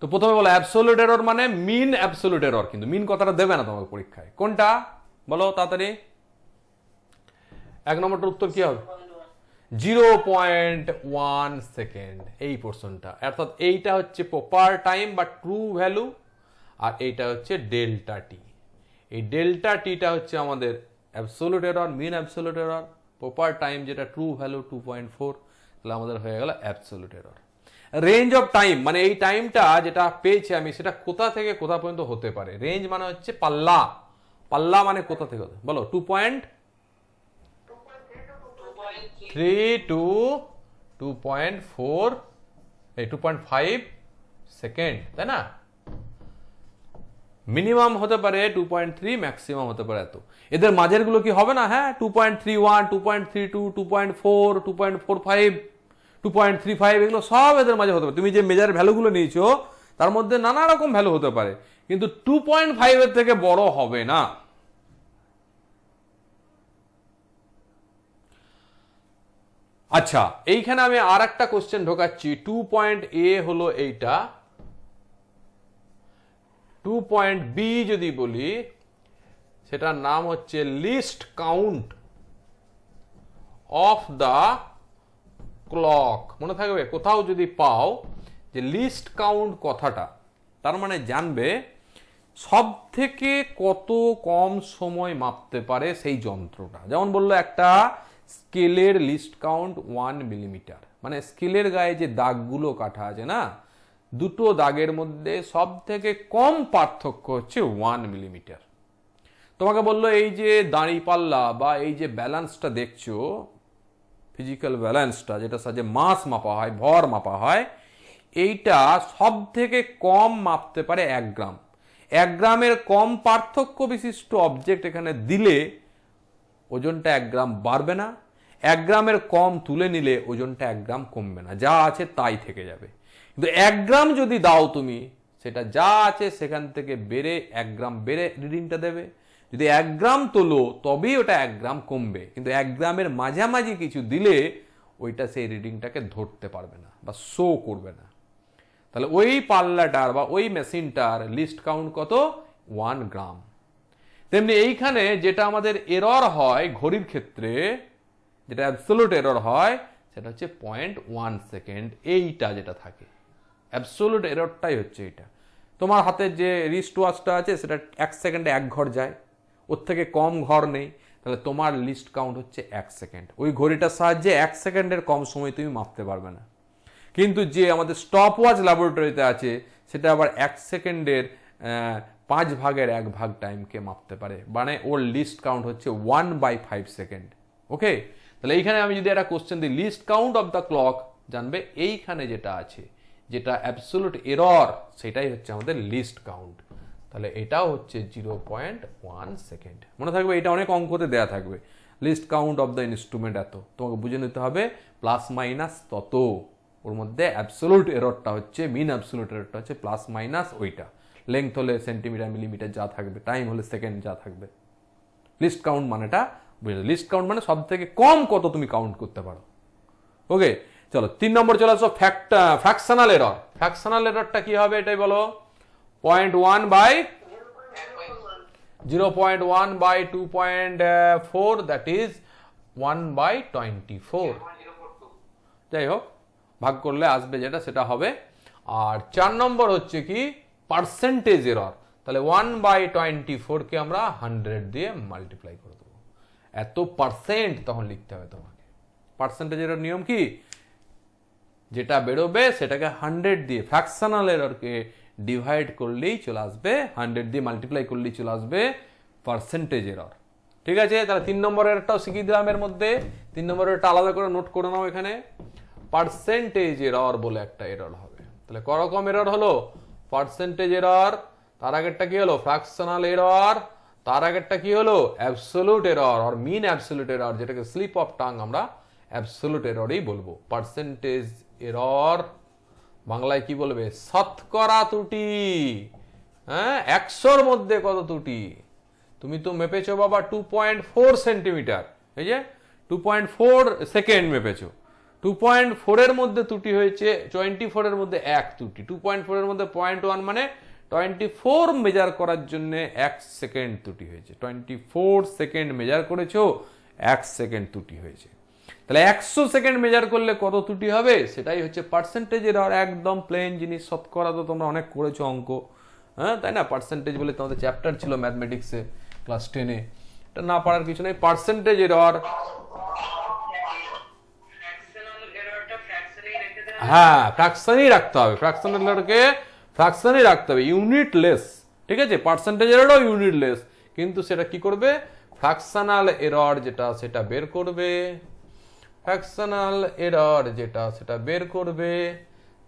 তো প্রথমে বলো অ্যাবসোলিউট এরর মানে মিন অ্যাবসোলিউট এরর, কিন্তু মিন কথাটা দেবে না তোমাকে পরীক্ষায়। কোনটা বলো তাড়াতাড়ি। 1 নম্বরটার উত্তর কি হবে? 0.1 সেকেন্ড, এই পোর্শনটা। অর্থাৎ এইটা হচ্ছে প্রপার টাইম বা ট্রু ভ্যালু, আর এইটা হচ্ছে ডেল্টা টি। এই ডেল্টা টিটা হচ্ছে আমাদের অ্যাবসোলিউট এরর, মিন অ্যাবসোলিউট এরর। প্রপার টাইম যেটা ট্রু ভ্যালু 2.4, তাহলে আমাদের হয়ে গেল absolute error. Range of time মানে এই টাইমটা যেটা পেয়েছি আমি, সেটা কোথা থেকে কোথা পর্যন্ত হতে পারে। রেঞ্জ মানে হচ্ছে পাল্লা, পাল্লা মানে কোথা থেকে হতে, বলো 2.3 to 2.4 এই 2.5 সেকেন্ড, তাই না? মিনিমাম হতে পারে 2.3, ম্যাক্সিমাম হতে পারে এত। এদের মাঝের গুলো কি হবে না? হ্যাঁ, 2.31, 2.32, 2.4, 2.45, 2.35, এগুলো সব এদের মাঝে হতে পারে। তুমি যে মেজার ভ্যালুগুলো নিয়েছো তার মধ্যে নানা রকম ভ্যালু হতে পারে, কিন্তু 2.5 এর থেকে বড় হবে না। আচ্ছা, এইখানে আমি আর একটা কোশ্চেন ঢোকাচ্ছি। 2.A হলো এইটা, 2.B যদি বলি, সেটার নাম হচ্ছে list count of the clock. মনে থাকবে, কোথাও যদি পাও যে লিস্ট কাউন্ট কথাটা, তার মানে জানবে সব থেকে কত কম সময় মাপতে পারে সেই যন্ত্রটা। যেমন বললো একটা স্কেলের লিস্ট কাউন্ট 1 মিলিমিটার, মানে স্কেলের গায়ে যে দাগগুলো কাটা আছে না, দুটো দাগের মধ্যে সব থেকে কম পার্থক্য হচ্ছে 1 মিলিমিটার। তোমাকে বললো এই যে দাঁড়িপাল্লা বা এই যে ব্যালেন্সটা দেখছো, ফিজিক্যাল ব্যালেন্সটা, যেটা সাহায্যে মাস মাপা হয়, ভর মাপা হয়, এইটা সব থেকে কম মাপতে পারে 1 গ্রাম। 1 গ্রামের কম পার্থক্য বিশিষ্ট অবজেক্ট এখানে দিলে ওজনটা 1 গ্রাম বাড়বে না, 1 গ্রামের কম তুলে নিলে ওজনটা 1 গ্রাম কমবে না, যা আছে তাই থেকে যাবে। কিন্তু 1 গ্রাম যদি দাও তুমি, সেটা যা আছে সেখান থেকে বেড়ে 1 গ্রাম বেড়ে রিডিংটা দেবে। যদি 1 গ্রাম তোলো তবেই ওটা 1 গ্রাম কমবে, কিন্তু 1 গ্রামের মাঝামাঝি কিছু দিলে ওইটা সেই রিডিংটাকে ধরতে পারবে না বা শো করবে না। তাহলে ওই পাল্লাটার বা ওই মেশিনটার লিস্ট কাউন্ট কত? 1 গ্রাম। তেমনি এইখানে যেটা আমাদের এরর হয় ঘড়ির ক্ষেত্রে, যেটা অ্যাবসোলিউট এরর হয়, সেটা হচ্ছে 0.1 সেকেন্ড। এইটা যেটা থাকে অ্যাবসোলিউট এররটাই হচ্ছে এটা। তোমার হাতের যে রিস্ট ওয়াচটা আছে, সেটা 1 সেকেন্ডে 1 ঘর যায়, ওর থেকে কম ঘর নেই, তাহলে তোমার লিস্ট কাউন্ট হচ্ছে 1 সেকেন্ড। ওই ঘড়িটার সাহায্যে 1 সেকেন্ডের কম সময় তুমি মাপতে পারবে না। কিন্তু যে আমাদের স্টপ ওয়াচ ল্যাবরেটরিতে আছে, সেটা আবার 1 সেকেন্ডের 5 ভাগের 1 ভাগ টাইমকে মাপতে পারে, মানে ওর লিস্ট কাউন্ট হচ্ছে 1/5 সেকেন্ড। ওকে, তাহলে এইখানে আমি যদি একটা কোশ্চেন দিই list count of the clock, জানবে এইখানে যেটা আছে, যেটা অ্যাবসোলিউট এরর, সেটাই হচ্ছে আমাদের লিস্ট কাউন্ট। তাহলে এটাও হচ্ছে 0.1 সেকেন্ড। মনে থাকবে, এটা অনেক অঙ্কতে দেয়া থাকবে, list count of the instrument এত। তোমাকে বুঝে নিতে হবে প্লাস মাইনাস তত। ওর মধ্যে অ্যাবসোলিউট এররটা হচ্ছে, মিন অ্যাবসোলিউট এররটা হচ্ছে প্লাস মাইনাস ওইটা। লেংথ হলে সেন্টিমিটার মিলিমিটার যা থাকবে, টাইম হলে সেকেন্ড যা থাকবে। লিস্ট কাউন্ট মানেটা বুঝলে, লিস্ট কাউন্ট মানে সব থেকে কম কত তুমি কাউন্ট করতে পারো। ওকে, চলো 3 নম্বর চলে আসো, ফ্র্যাকশনাল এরর। ফ্র্যাকশনাল এররটা কি হবে এটাই বলো। 0.1/2.4, দ্যাট ইজ 1/24। যাই হোক, ভাগ করলে আসবে যেটা, সেটা হবে। আর 4 নম্বর হচ্ছে কি পার্সেন্টেজ এরর। তাহলে 1/24 কে আমরা 100 দিয়ে মাল্টিপ্লাই করে দেবো। এত পার্সেন্ট তখন লিখতে হবে তোমাকে। পার্সেন্টেজ এরর নিয়ম কি, যেটা বেরোবে সেটাকে 100 দিয়ে, ফ্র্যাকশনাল এররকে ডিভাইড করলেই চলে আসবে, 100 দিয়ে মাল্টিপ্লাই করলেই চলে আসবে পার্সেন্টেজ এরর। ঠিক আছে, তাহলে 3 নম্বর এররটাও শিখিয়ে দিলাম এর মধ্যে। 3 নম্বর এররটা আলাদা করে নোট করে নাও এখানে। পার্সেন্টেজ এরর বলে একটা এরর হবে। তাহলে ক রকম এরর হলো? পার্সেন্টেজ এরর, তার আগেরটা কি হলো? ফ্র্যাকশনাল এরর, তার আগেরটা কি হলো? অ্যাবসোলুট এরর আর মিন অ্যাবসোলুট এরর, যেটাকে স্লিপ অফ টাং আমরা অ্যাবসোলুট এররই বলবো। পার্সেন্টেজ এরর বাংলায় কি বলবে? শতকরা ত্রুটি। হ্যাঁ, 100-র মধ্যে কত ত্রুটি? তুমি তো মেপেছো বাবা 2.4 সেন্টিমিটার, এই যে 2.4 সেকেন্ড মেপেছো। 2.4 এর মধ্যে ত্রুটি হয়েছে 24 এর মধ্যে এক ত্রুটি। 2.4 এর মধ্যে 0.1 মানে 24 মেজার করার জন্য 1 সেকেন্ড ত্রুটি হয়েছে। 24 সেকেন্ড মেজার করেছো, 1 সেকেন্ড ত্রুটি হয়েছে। তাহলে 100 সেকেন্ড মেজার করলে কত ত্রুটি হবে? সেটাই হচ্ছে পার্সেন্টেজ এরর। একদম প্লেন জিনিস, শতকরা তো তোমরা অনেক করেছো অঙ্ক, হ্যাঁ তাই না? পার্সেন্টেজ বলে তোমাদের চ্যাপ্টার ছিল ম্যাথমেটিক্সে ক্লাস 10-এ, এটা না পারার কিছু নেই। পার্সেন্টেজ এরর, হ্যাঁ ফ্র্যাকশনই রাখতে হবে, ফ্র্যাকশনাল এররকে ফ্র্যাকশনই রাখতে হবে, ইউনিটলেস, ঠিক আছে? পার্সেন্টেজ এররও ইউনিটলেস, কিন্তু সেটা কি করবে? ফ্র্যাকশনাল এরর যেটা সেটা বের করবে, ফ্র্যাকশনাল এরর যেটা সেটা বের করবে,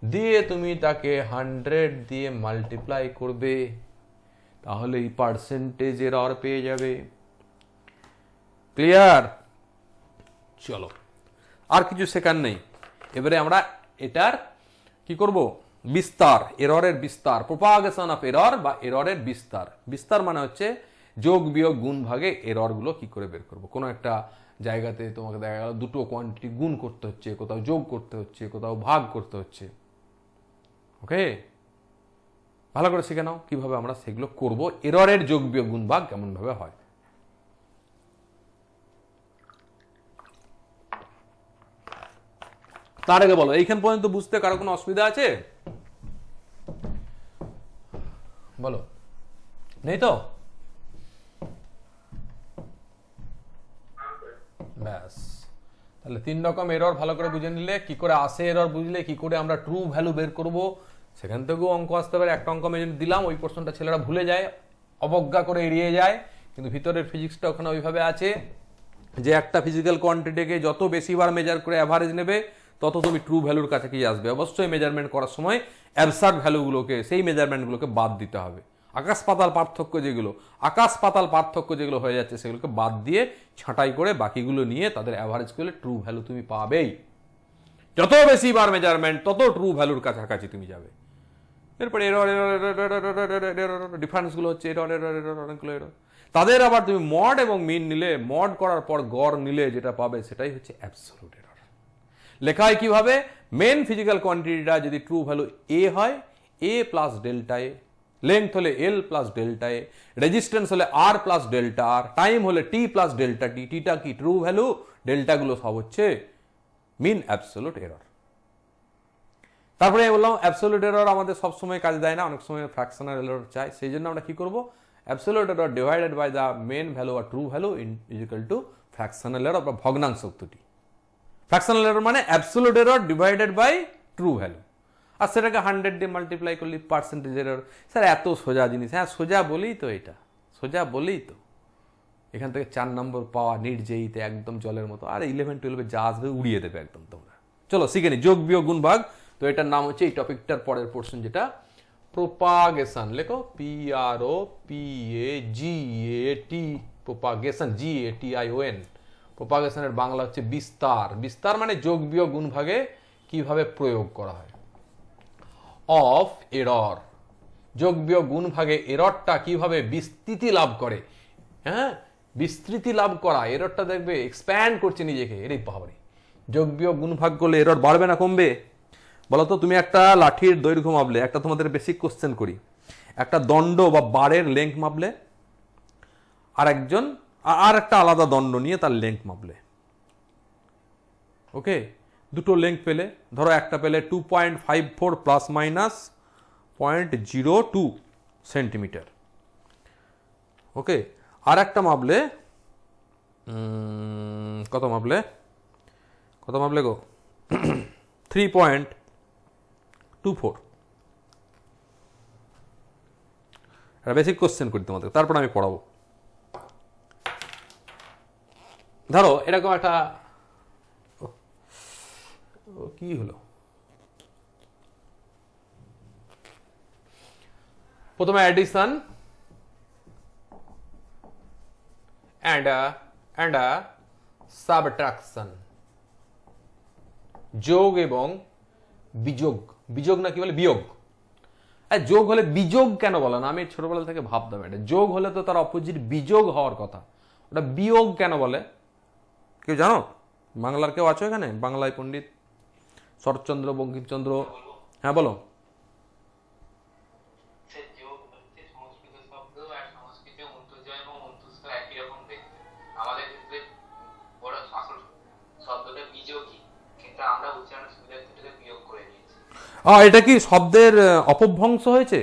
দিয়ে তুমি তাকে 100 দিয়ে মাল্টিপ্লাই করবে, তাহলে এই পার্সেন্টেজ এরর পেয়ে যাবে। ক্লিয়ার? চলো, আর কিছু শেখার নেই। এবারে আমরা এটার কি করব? বিস্তার, এররের বিস্তার, প্রপাগেশন অফ এরর বা এররের বিস্তার। বিস্তার মানে হচ্ছে যোগ বিয়োগ গুণ ভাগে এরর গুলো কি করে বের করব। কোনো একটা জায়গাতে তোমাকে দেখা গেল দুটো কোয়ান্টিটি গুণ করতে হচ্ছে, কোথাও যোগ করতে হচ্ছে, কোথাও ভাগ করতে হচ্ছে। ওকে, ভালো করে শিখে নাও কিভাবে আমরা সেগুলো করব। এররের যোগ বিয়োগ গুণ ভাগ কেমন ভাবে হয়। তার আগে বলো, এইখান পর্যন্ত বুঝতে কারো কোনো অসুবিধা আছে? বলো, নেই তো? ব্যাস, তাহলে 3 রকম এরর ভালো করে বুঝে নিলে, কি করে আসে এরর বুঝলে, কি করে আমরা ট্রু ভ্যালু বের করব, সেখান থেকেও অঙ্ক আসতে পারে। একটা অঙ্ক আমি দিলাম, ওই প্রশ্নটা ছেলেরা ভুলে যায়, অবজ্ঞা করে এড়িয়ে যায়, কিন্তু ভিতরের ফিজিক্সটা ওখানে ওইভাবে আছে যে একটা ফিজিক্যাল কোয়ান্টিটিকে যত বেশিবার মেজার করে অ্যাভারেজ নেবে, তত তুমি ট্রু ভ্যালুর কাছাকাছি আসবে। অবশ্যই মেজারমেন্ট করার সময় অ্যাবসার্ড ভ্যালুগুলোকে, সেই মেজারমেন্টগুলোকে বাদ দিতে হবে। আকাশ পাতাল পার্থক্য যেগুলো হয়ে যাচ্ছে সেগুলোকে বাদ দিয়ে ছাঁটাই করে বাকিগুলো নিয়ে তাদের অ্যাভারেজ করলে ট্রু ভ্যালু তুমি পাবেই। যত বেশি বার মেজারমেন্ট তত ট্রু ভ্যালুর কাছাকাছি তুমি যাবে। এরপরে এরর ডিফারেন্সগুলো হচ্ছে অনেকগুলো এরর। তাদের আবার তুমি মড এবং মিন নিলে, মড করার পর গড় নিলে যেটা পাবে সেটাই হচ্ছে অ্যাবসলিউট এরর। লেখায় কিভাবে? মেন ফিজিক্যাল কোয়ান্টিটিটা যদি ট্রু ভ্যালু এ হয়, এ প্লাস ডেল্টা এ, লেন্থ হলে এল প্লাস ডেল্টা এ, রেজিস্ট্যান্স হলে আর প্লাস ডেল্টা আর, টাইম হলে টি প্লাস ডেল্টা টি, টিটা কি ট্রু ভ্যালু, ডেল্টাগুলো সব হচ্ছে মিন অ্যাবসলিউট এরর। তারপরে আমি বললাম অ্যাবসলিউট এরর আমাদের সবসময় কাজে দেয় না, অনেক সময় ফ্র্যাকশনাল এরর চাই। সেই জন্য আমরা কি করব? Absolute error divided by the mean value আর true value equal to fractional error বা ভগ্নাংশ ত্রুটি। ফ্র্যাকশনাল এরর মানে absolute error divided by true value, আর সেটাকে 100 দিয়ে মাল্টিপ্লাই করলে পার্সেন্টেজ এরর। স্যার এত সোজা জিনিস? হ্যাঁ সোজা বলেই তো, এটা সোজা বলেই তো এখান থেকে 4 নম্বর পাওয়া নির্জয়ীতে একদম জলের মতো। আর 11-12 যা আসবে উড়িয়ে দেবে একদম তোমরা। চলো শিখে নি যোগ বিয়োগ গুণ ভাগ। তো এটার নাম হচ্ছে এই টপিকটার পরের পোর্শন যেটা প্রোপাগেশন। লেখো PROPAGAT, প্রোপাগেশন, GATION। প্রোপাগেশনের বাংলা হচ্ছে বিস্তার। বিস্তার মানে যোগ বিয়োগ গুণ ভাগে কিভাবে প্রয়োগ করা হয়। অফ এরর, যোগ বিয়োগ গুণ ভাগে এররটা কিভাবে বিস্তৃতি লাভ করে। হ্যাঁ, বিস্তৃতি লাভ করা, এররটা দেখবে এক্সপ্যান্ড করছে নিজেকে। এরই বাবারে, যোগ বিয়োগ গুণ ভাগ করলে এরর বাড়বে না কমবে? বলো তো, তুমি একটা লাঠির দৈর্ঘ্য মাপলে, একটা তোমাদের বেসিক কোশ্চেন করি, একটা দণ্ড বা বারের লেংথ মাপলে, আর একটা আলাদা দণ্ড নিয়ে তার লেংথ মাপলে, ওকে, দুটো লেংথ পেলে, ধরো একটা পেলে 2.54 প্লাস মাইনাস 0.02 সেন্টিমিটার, ওকে, আর একটা মাপলে কত মাপলে গো 3.24। একটা বেসিক কোশ্চেন করি তোমাদের, তারপর আমি পড়াবো। ধরো এরকম একটা, কি হলো, প্রথমে অ্যাডিশন অ্যান্ড সাবট্রাকশন, যোগ এবং বিযোগ। বিযোগ না কি বলে, বিয়োগ। যোগ হলে বিযোগ কেন বলে না? আমি ছোটবেলা থেকে ভাবতাম এটা, যোগ হলে তো তার অপোজিট বিযোগ হওয়ার কথা, ওটা বিয়োগ কেন বলে? কেউ জানো? বাংলার কেউ আছো এখানে? বাংলায় পণ্ডিত শরৎচন্দ্র, বঙ্কিমচন্দ্র? হ্যাঁ বলো। এটা কি শব্দের অপভ্রংশ হয়েছে?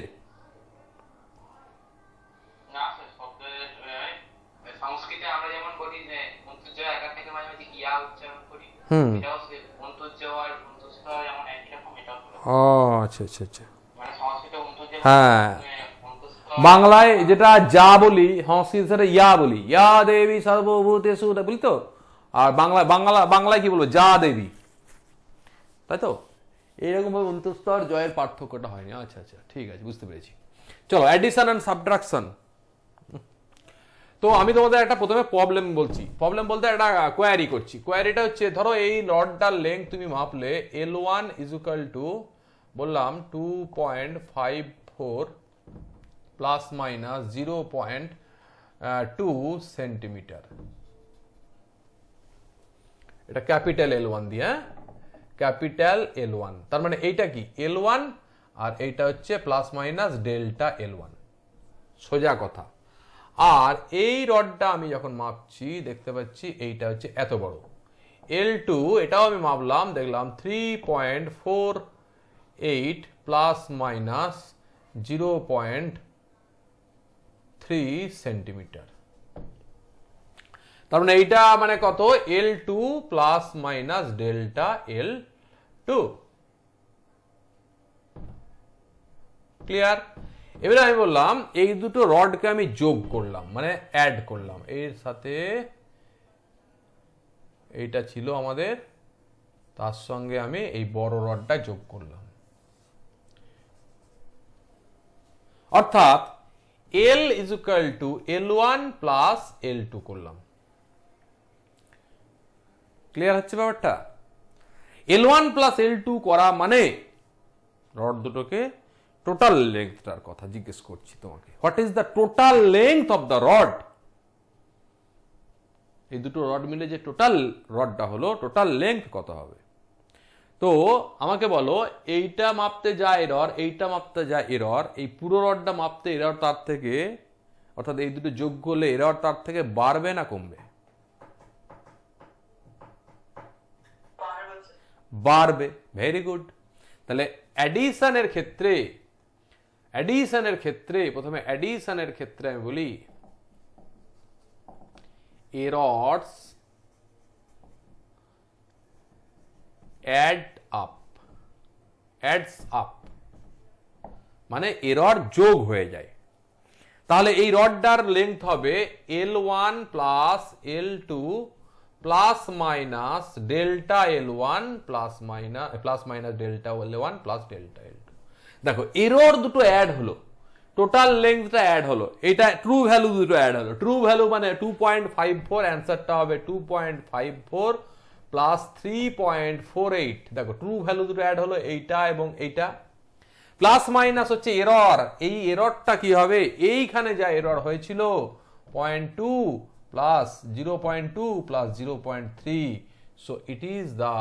আচ্ছা আচ্ছা আচ্ছা, হ্যাঁ বাংলায় যেটা যা বলি, সংস্কৃত ইয়া বলি, ইয়া দেবী সর্বভূতেষু বলি তো, আর বাংলায় কি বলবো, যা দেবী, তাই তো? এইরকম ভাবে অন্তঃস্তর জয়ের পার্থক্যটা হয়নি। আচ্ছা আচ্ছা, ঠিক আছে, বুঝতে পেরেছি। চলো, অ্যাডিশন অ্যান্ড সাবট্রাকশন। তো আমি তোমাদের একটা প্রথমে প্রবলেম বলছি, প্রবলেম বলতে একটা কোয়ারি করছি। কোয়ারিটা হচ্ছে, ধরো এই রডটার লেন্থ তুমি মাপলে L1 ইজ ইকুয়াল টু, বললাম 2.54 প্লাস মাইনাস 0.2 সেন্টিমিটার। এটা ক্যাপিটাল L1 দিয়ে, ক্যাপিটাল L1, তার মানে এইটা কি L1 আর এইটা হচ্ছে প্লাস মাইনাস ডেল্টা L1, সোজা কথা। আর এই রডটা আমি যখন মাপছি দেখতে পাচ্ছি এইটা হচ্ছে এত বড় L2, এটাও আমি মাপলাম, দেখলাম 3.48 প্লাস মাইনাস 0.3 সেন্টিমিটার। তার মানে এইটা মানে কত, L2 plus minus delta L2। Clear? এবারে আমি বললাম এই দুটো রডকে আমি যোগ করলাম, মানে অ্যাড করলাম, এর সাথে এইটা ছিল আমাদের, তার সঙ্গে আমি এই বড় রডটা যোগ করলাম, অর্থাৎ L is equal two L1 plus L2 করলাম। ক্লিয়ার হচ্ছে ব্যাপারটা? L1 প্লাস L2 করা মানে রড দুটোকে টোটাল লেন্থটার কথা জিজ্ঞেস করছি তোমাকে। What is the total length of the rod? এই দুটো রড মিলে যে টোটাল রডটা হলো, টোটাল লেন্থ কত হবে? তো আমাকে বলো, এইটা মাপতে যা এরর, এইটা মাপতে যা এরর, এই পুরো রডটা মাপতে এরর তার থেকে, অর্থাৎ এই দুটো যোগ করলে এরর তার থেকে বাড়বে না কমবে? বাড়বে। Very good. তাহলে অ্যাডিশনের ক্ষেত্রে প্রথমে অ্যাডিশনের ক্ষেত্রে আমি বলি এরর্স অ্যাডস আপ, মানে এরর যোগ হয়ে যায়। তাহলে এই রডটার লেন্থ হবে L1 plus L2 plus minus delta L1 plus minus delta L1 plus delta L2। দেখো এরর দুটো অ্যাড হলো, টোটাল লেন্থটা অ্যাড হলো, এটা ট্রু ভ্যালু দুটো অ্যাড হলো। ট্রু ভ্যালু মানে 2.54, অ্যান্সারটা হবে 2.54 প্লাস 3.48। দেখো ট্রু ভ্যালু দুটো অ্যাড হলো, এইটা এবং এইটা। প্লাস মাইনাস হচ্ছে এরর, এই এররটা কি হবে, এইখানে যা এরর হয়েছিল 0.2 plus 0.2 plus 0.3, so it is the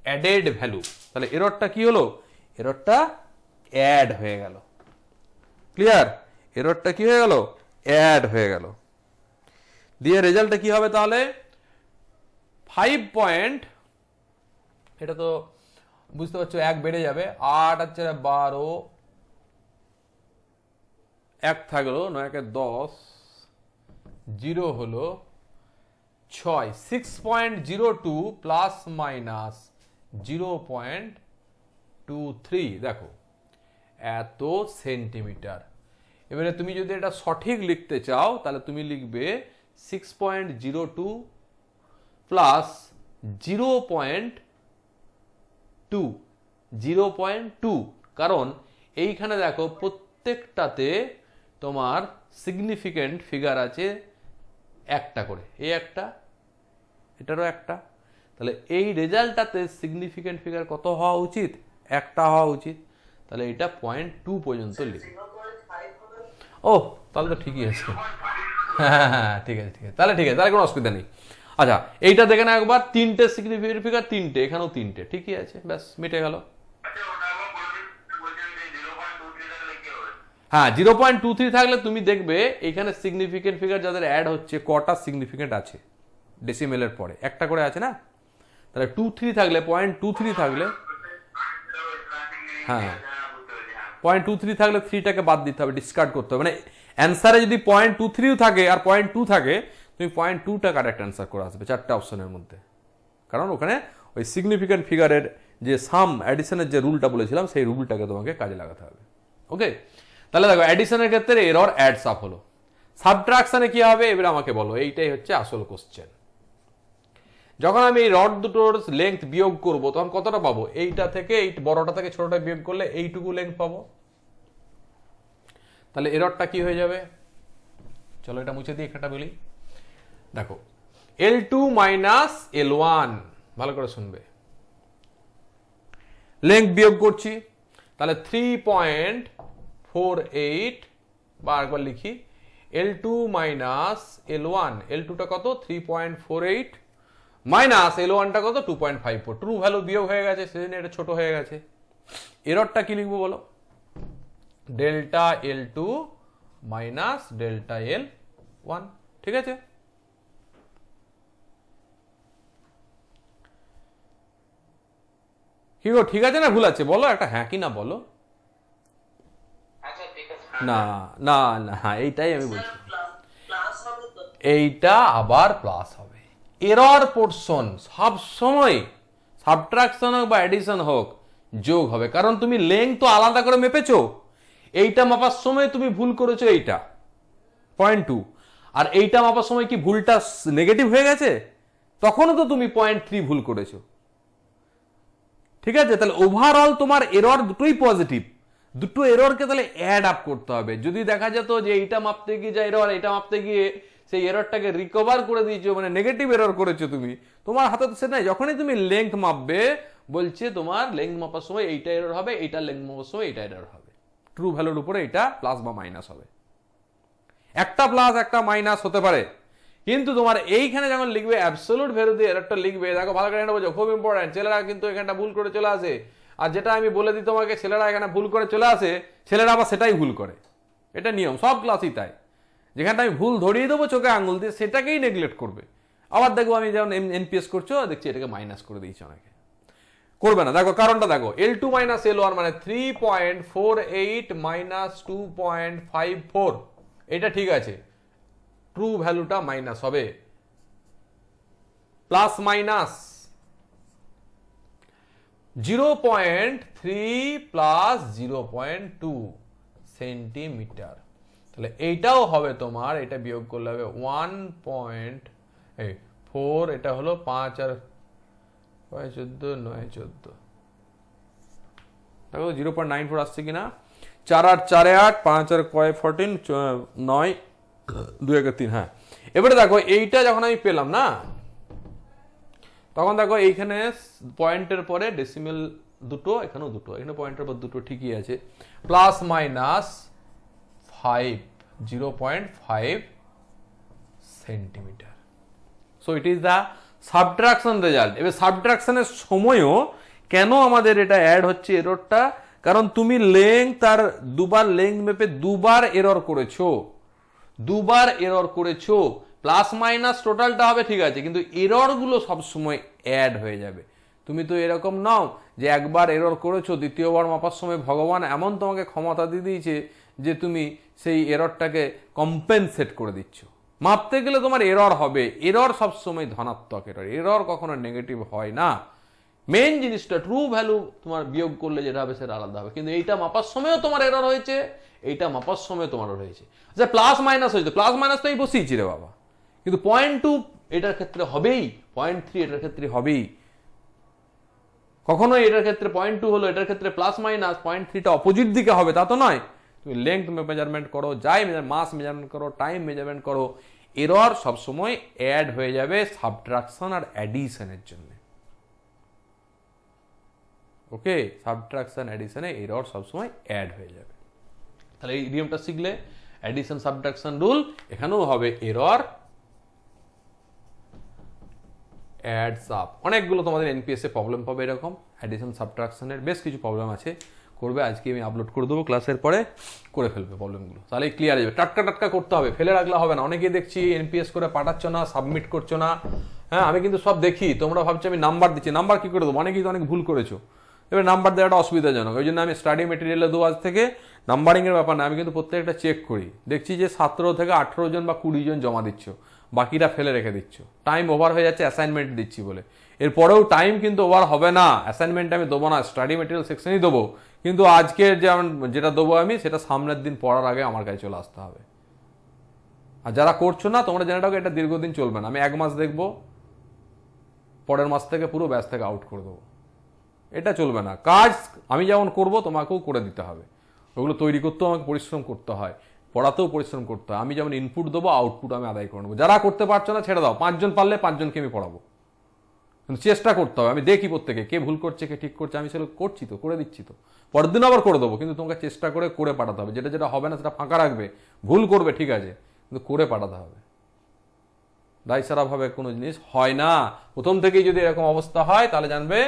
added value. তাহলে এররটা কি হলো, এররটা অ্যাড হয়ে গেল। ক্লিয়ার? এররটা কি হয়ে গেল, অ্যাড হয়ে গেল। দিয়ে রেজাল্টটা কি হবে তাহলে, 5 পয়েন্ট, এটা তো বুঝতে পারছো 1 বেড়ে যাবে, 8 আর 4 12, 1 থাকলো, 9 কে 10, 0 হলো 6, 6.02 প্লাস মাইনাস 0.23। দেখো এত সেন্টিমিটার। এবারে তুমি যদি এটা সঠিক লিখতে চাও তাহলে তুমি লিখবে 6.02 প্লাস 0.2, কারণ এইখানে দেখো প্রত্যেকটাতে তোমার সিগনিফিকেন্ট ফিগার আছে একটা করে, এই একটা, এটারও একটা। তাহলে এই রেজাল্টটাতে সিগনিফিকেন্ট ফিগার কত হওয়া উচিত? একটা হওয়া উচিত। তাহলে এটা 0.2 পর্যন্ত লিখবে। ও তাহলে তো ঠিকই আছে। হ্যাঁ ঠিক আছে, তাহলে ঠিক আছে, তাহলে কোনো অসুবিধা নেই। আচ্ছা এইটা দেখে না একবার, তিনটে সিগনিফিকেন্ট ফিগার, তিনটে, এখানেও তিনটে, ঠিকই আছে, ব্যাস মিটে গেল। হ্যাঁ 0.23 থাকলে তুমি দেখবে এইখানে সিগনিফিকেন্ট ফিগার যাদের অ্যাড হচ্ছে কটা সিগনিফিকেন্ট আছে ডেসিমেলের পরে, একটা করে আছে না। তাহলে 23 থাকলে, 0.23 থাকলে, হ্যাঁ 0.23 থাকলে 3টাকে বাদ দিতে হবে, ডিসকার্ড করতে হবে। মানে অ্যান্সারে যদি 0.23 থাকে আর 0.2 থাকে, তুমি 0.2টা কারেক্ট অ্যান্সার করে আসবে 4টে অপশনের মধ্যে। কারণ ওখানে ওই সিগনিফিকেন্ট ফিগারের যে সাম অ্যাডিশনের যে রুলটা বলেছিলাম, সেই রুলটাকে তোমাকে কাজে লাগাতে হবে। ওকে, তাহলে দেখো অ্যাডিশনের ক্ষেত্রে এরর অ্যাডস আপ হলো। সাবট্রাকশনে কি হবে এবার আমাকে বলো, এইটাই হচ্ছে আসল কোশ্চেন। যখন আমি এই রড দুটোর লেংথ বিয়োগ করব তখন কতটা পাবো? এইটা থেকে এই বড়টা থেকে ছোটটা বিয়োগ করলে এইটুকু লেংথ পাবো। তাহলে এররটা কি হয়ে যাবে? চলো এটা মুছে দিই, একটা বলি। দেখো L2 মাইনাস L1, ভালো করে শুনবে, লেংথ বিয়োগ করছি, তাহলে 3.48, বা একবার লিখি L2 মাইনাস L1, L2টা কত? 3.48 মাইনাস L1টা কত? 2.54। ট্রু ভ্যালু বিয়োগ হয়ে গেছে, সেজন্য এটা ছোট হয়ে গেছে। এররটা কি লিখবো বলো? Delta L2 minus delta L1, ঠিক আছে। কি গো, ঠিক আছে না ভুল আছে? বলো একটা হ্যাঁ কি না বলো। না না না, এইটাই আমি বলছি, এইটা আবার প্লাস হবে। এরর পোর্শন সব সময় সাবট্রাকশন হোক বা অ্যাডিশন হোক যোগ হবে, কারণ তুমি লেংথ তো আলাদা করে মেপেছো। এইটা মাপার সময় তুমি ভুল করেছো এইটা 0.2, আর এইটা মাপার সময় কি ভুলটা নেগেটিভ হয়ে গেছে? তখনও তো তুমি 0.3 ভুল করেছো, ঠিক আছে। তাহলে ওভারঅল তোমার এরর দুটোই পজিটিভ, দুটো এররকে তাহলে অ্যাড আপ করতে হবে। যদি দেখা যেত যে এইটা মাপতে গিয়ে যা এরর, এইটা মাপতে গিয়ে সেই এররটাকে রিকভার করে দিয়েছো, মানে নেগেটিভ এরর করেছো তুমি, তোমার হাতে তো সে নাই। যখনই তুমি লেংথ মাপবে, বলছে তোমার লেংথ মাপার সময় এইটা এরর হবে, এইটা লেংথ মাপার সময় এইটা এরর হবে। ট্রু ভ্যালুর উপরে এটা প্লাস বা মাইনাস হবে, একটা প্লাস একটা মাইনাস হতে পারে। কিন্তু তোমার এইখানে যখন লিখবে অ্যাবসলিউট ভ্যালু দিয়ে এররটা লিখবে, দেখো ভালো করে এটা বোঝো, খুব ইম্পর্টেন্ট। ছেলেরা কিন্তু এখানটা ভুল করে চলে আসে, আর যেটা আমি বলে দিই তোমাকে ছেলেরা এখানে ভুল করে চলে আসে, ছেলেরা আবার সেটাই ভুল করে। এটা নিয়ম, সব ক্লাসই তাই। যেখানটা আমি ভুল ধরিয়ে দেবো চোখে আঙুল দিয়ে, সেটাকেই নেগলেক্ট করবে। আবার দেখবো আমি যেমন এনপিএস করছো, দেখছি এটাকে মাইনাস করে দিয়েছি অনেকে, করবে না। দেখো কারণটা দেখো, L2 মাইনাস L1 মানে 3.48 মাইনাস 2.54, এটা ঠিক আছে, ট্রু ভ্যালুটা মাইনাস হবে। Plus minus 0.3 plus 0.2 centimetre. তাহলে এইটাও হবে তোমার, এটা বিয়োগ করলে হবে 1.4, এটা হলো 5 আর 14 9 14, দেখো 0.94 আসছে কিনা। 4 আর 4 8, 5 আর 14 9 2 1 3, হ্যাঁ। এবারে দেখো এইটা যখন আমি পেলাম না, তখন দেখো এইখানে পয়েন্টের পরে ডেসিমেল দুটো, এখানেও দুটো, এখানে পয়েন্টের পর দুটো, ঠিকই আছে। Plus minus 0.5 centimetre. So it is the subtraction result. এবার সাবট্রাকশনের সময়ও কেন আমাদের এটা অ্যাড হচ্ছে এররটা? কারণ তুমি লেংথ আর দুবার লেংথ মেপে দুবার এরর করেছো, প্লাস মাইনাস টোটালটা হবে ঠিক আছে, কিন্তু এরর গুলো সবসময় অ্যাড হয়ে যাবে। তুমি তো এরকম নাও যে একবার এরর করেছো, দ্বিতীয়বার মাপার সময় ভগবান এমন তোমাকে ক্ষমতা দিয়ে দিয়েছে যে তুমি সেই এররটাকে কম্পেনসেট করে দিচ্ছ। মাপতে গেলে তোমার এরর হবে, এরর সবসময় ধনাত্মক এরর কখনো নেগেটিভ হয় না। মেন জিনিসটা ট্রু ভ্যালু তোমার বিয়োগ করলে যেটা হবে সেটা আলাদা হবে, কিন্তু এইটা মাপার সময়ও তোমার এরর হয়েছে, এইটা মাপার সময় তোমার হয়েছে। আচ্ছা প্লাস মাইনাস হয়েছে, প্লাস মাইনাস তো এই বসিয়েছি রে বাবা, কিন্তু 0.2 এটার ক্ষেত্রে হবেই, 0.3 এটার ক্ষেত্রে হবেই। কখনোই এটার ক্ষেত্রে 0.2 হলো, এটার ক্ষেত্রে প্লাস মাইনাস 0.3টা অপোজিট দিকে হবে তা তো নয়। তুমি লেংথ মেজারমেন্ট করো, যাই মাস মেজারমেন্ট করো, টাইম মেজারমেন্ট করো, এরর সবসময় অ্যাড হয়ে যাবে সাবট্রাকশন আর অ্যাডিশনের জন্য। ওকে, সাবট্রাকশন অ্যাডিশনে এরর সবসময় অ্যাড হয়ে যাবে। তাহলে এই ইডিয়মটা শিখলে অ্যাডিশন সাবট্রাকশন রুল, এখানেও হবে এরর অ্যাডস আপ। অনেকগুলো তোমাদের এনপিএস এ প্রবলেম পাবে এরকম, অ্যাডিশন সাবট্রাকশনের বেশ কিছু প্রবলেম আছে, করবে। আজকে আমি আপলোড করে দেবো, ক্লাসের পরে করে ফেলবে প্রবলেমগুলো, তাহলে ক্লিয়ার হয়ে যাবে। টাটকা টাটকা করতে হবে, ফেলে রাখলে হবে না। অনেকেই দেখছি এনপিএস করে পাঠাচ্ছ না, সাবমিট করছো না। হ্যাঁ, আমি কিন্তু সব দেখি, তোমরা ভাবছো আমি নাম্বার দিচ্ছি, নাম্বার কি করে দেবো? অনেকেই তো অনেক ভুল করেছো। এবার নাম্বার দেওয়াটা অসুবিধাজনক, ওই জন্য আমি স্টাডি মেটেরিয়ালে দেবো আজ থেকে। নাম্বারিংয়ের ব্যাপার না, আমি কিন্তু প্রত্যেকটা চেক করি, দেখছি যে 17 থেকে 18 জন বা 20 জন জমা দিচ্ছ, বাকিরা ফেলে রেখে দিচ্ছ। টাইম ওভার হয়ে যাচ্ছে অ্যাসাইনমেন্ট দিচ্ছি বলে। এরপরেও টাইম কিন্তু ওভার হবে না, অ্যাসাইনমেন্ট আমি দেবো না, স্টাডি মেটেরিয়াল সেকশনই দেবো। কিন্তু আজকের যেটা দেবো আমি, সেটা সামনের দিন পড়ার আগে আমার কাছে চলে আসতে হবে। আর যারা করছো না, তোমরা জেনে রাখো এটা দীর্ঘদিন চলবে না। আমি 1 মাস দেখবো, পরের মাস থেকে পুরো ব্যাচ থেকে আউট করে দেবো। এটা চলবে না। কাজ আমি যেমন করবো তোমাকেও করে দিতে হবে। ওগুলো তৈরি করতেও আমাকে পরিশ্রম করতে হয়, পড়াতেও পরিশ্রম করতে হয়। আমি যেমন ইনপুট দেবো, আউটপুট আমি আদায় করে নেবো। যারা করতে পারছো না ছেড়ে দাও, 5 জন পারলে 5 জনকে আমি পড়াবো, কিন্তু চেষ্টা করতে হবে। আমি দেখি প্রত্যেকে কে ভুল করছে, কে ঠিক করছে, আমি সেগুলো করছি তো, করে দিচ্ছি তো, পরের দিন আবার করে দেবো। কিন্তু তোমাকে চেষ্টা করে করে পাঠাতে হবে। যেটা যেটা হবে না সেটা ফাঁকা রাখবে, ভুল করবে ঠিক আছে, কিন্তু করে পাঠাতে হবে। দায়সারাভাবে কোনো জিনিস হয় না। প্রথম থেকেই যদি এরকম অবস্থা হয়, তাহলে জানবে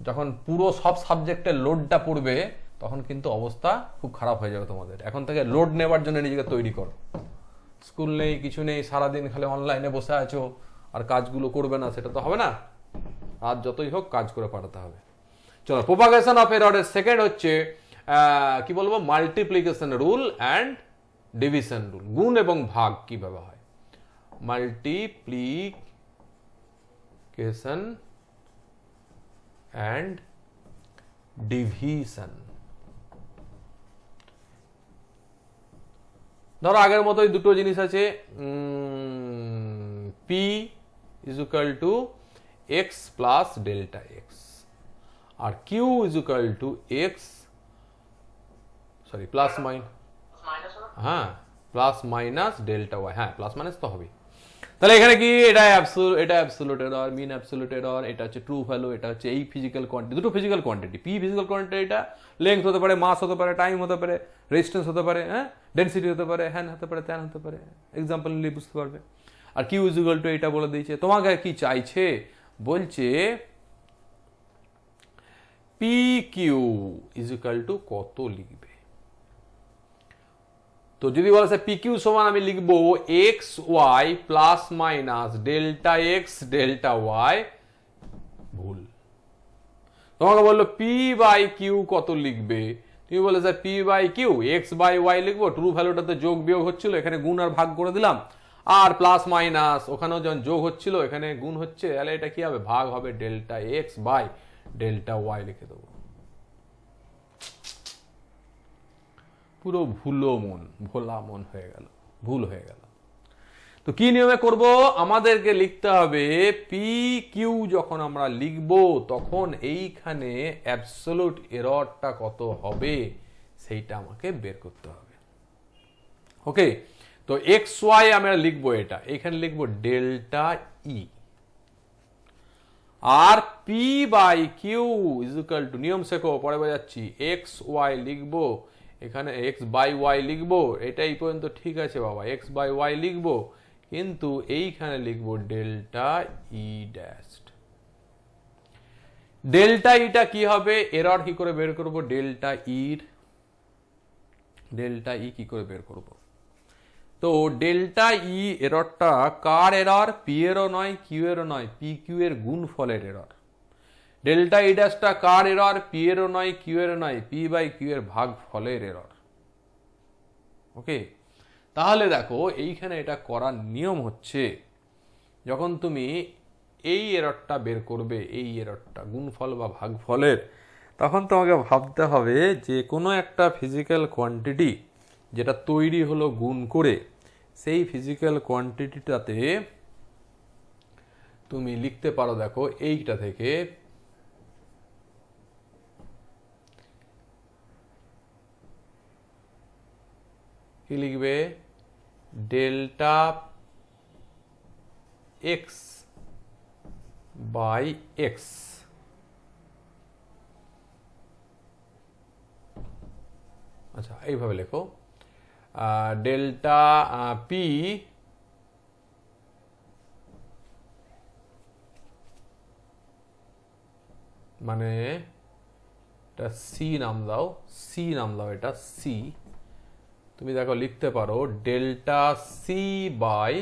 যখন পুরো সব সাবজেক্টের লোডটা পড়বে, তখন কিন্তু অবস্থা খুব খারাপ হয়ে যাবে তোমাদের। এখন থেকে লোড নেওয়ার জন্য নিজেকে তৈরি করো। স্কুল নেই, কিছু নেই, সারাদিন খালি অনলাইনে বসে আছো আর কাজগুলো করবে না, সেটা তো হবে না। আর যতই হোক কাজ করে পাঠাতে হবে। চলো, প্রোপাগেশন অফ এররের সেকেন্ড হচ্ছে কি বলবো, multiplication rule and division rule. গুণ এবং ভাগ কিভাবে হয়, মাল্টিপ্লিকেশন অ্যান্ড ডিভিশন। ধরো আগের মতোই দুটো জিনিস আছে, P is equal to X plus delta X, আর Q is equal to X, sorry plus হ্যাঁ প্লাস মাইনাস ডেল্টা ওয়াই। হ্যাঁ, প্লাস মাইনাস তো হবে। তাহলে এখানে কি, এটা absolute error, mean absolute error, এটা হচ্ছে ট্রু ভ্যালু, এটা হচ্ছে এই ফিজিক্যাল কোয়ান্টিটি, দুটো physical quantity. P physical quantity, এটা লেংথ হতে পারে, মাস হতে পারে, টাইম হতে পারে, রেজিস্ট্যান্স হতে পারে, হ্যাঁ ডেনসিটি হতে পারে, হ্যান হতে পারে, ত্যান হতে পারে। এক্সাম্পল নিলে বুঝতে পারবে। আর কিউ ইজ ইকুয়াল টু এটা বলে দিয়েছে। তোমাকে কি চাইছে, বলছে P Q is equal to কত লিখবে। তো যদি বলা যায় পি কিউ সমান আমি লিখবো X Y plus minus delta X delta Y, ভুল। তোমাকে বললো পি বাই কিউ কত লিখবে, তুমি বলে sir P by Q X by Y লিখবো। ট্রু ভ্যালুটাতে যোগ বিয়োগ হচ্ছিল, এখানে গুণ আর ভাগ করে দিলাম। আর প্লাস মাইনাস ওখানেও যখন যোগ হচ্ছিল, এখানে গুণ হচ্ছে, তাহলে এটা কি হবে, ভাগ হবে delta X by delta Y লিখে দেবো। পুরো ভোলা মন হয়ে গেল, ভুল হয়ে গেল। তো কি নিয়মে করব, আমাদেরকে লিখতে হবে পি কিউ যখন আমরা লিখব, তখন এইখানে অ্যাবসোলুট এররটা কত হবে সেইটা আমাকে বের করতে হবে। ওকে, তো এক্স ওয়াই আমরা লিখবো, এটা এখানে লিখবো ডেল্টা ই, আর P by Q is equal to, নিয়ম শেখো পরে বোঝাচ্ছি, এক্স ওয়াই লিখবো, এখানে এক্স বাই ওয়াই লিখবো, এটা এই পর্যন্ত ঠিক আছে বাবা, এক্স বাই ওয়াই লিখবো, কিন্তু এইখানে লিখবো ডেল্টা ই ড্যাশড। ডেল্টা ইটা কি হবে, এরর কি করে বের করব, ডেল্টা ই কি করে বের করব। তো ডেল্টা ই এররটা কার এরর, পি এরও নয়, কিউ এরও নয়, পি কিউ এর গুণফলের এরর। ডেল্টা ই ড্যাশটা কার এরর, পি এরও নয়, কিউ এরও নয়, পি বাই কিউ এর ভাগ ফলের এরর। ওকে, তাহলে দেখো এইখানে এটা করার নিয়ম হচ্ছে, যখন তুমি এই এররটা বের করবে, এই এররটা গুণফল বা ভাগফলের, তখন তোমাকে ভাবতে হবে যে কোনো একটা ফিজিক্যাল কোয়ান্টিটি যেটা তৈরি হলো গুণ করে, সেই ফিজিক্যাল কোয়ান্টিটিটাতে তুমি লিখতে পারো, দেখো এইটা থেকে কি লিখবে ডেল্টা এক্স বাই এক্স, আচ্ছা এইভাবে লেখো ডেল্টা পি মানে এটা সি নাম দাও, সি নাম দাও, এটা সি, তুমি দেখো লিখতে পারো ডেল্টা সি বাই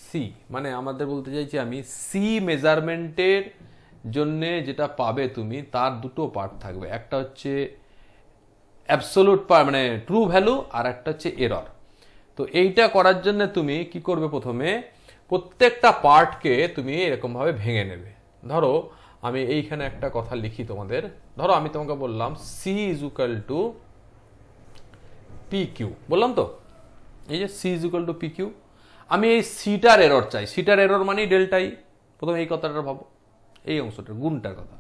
সি, মানে আমাদের বলতে চাইছি আমি সি মেজারমেন্টের জন্য যেটা পাবে তুমি তার দুটো পার্ট থাকবে, একটা হচ্ছে অ্যাবসোলুট মানে ট্রু ভ্যালু, আর একটা হচ্ছে এরর। তো এইটা করার জন্য তুমি কি করবে, প্রথমে প্রত্যেকটা পার্টকে তুমি এরকম ভাবে ভেঙে নেবে। ধরো আমি এইখানে একটা কথা লিখি তোমাদের, ধরো আমি তোমাকে বললাম C is equal to P Q, বললাম তো এই যে C is equal to P Q, আমি এই সিটার এরর চাই, সিটার এরর মানে ডেল্টা ই, প্রথমে এই কথাটা ভাবো, এই অংশটার গুণটার কথা।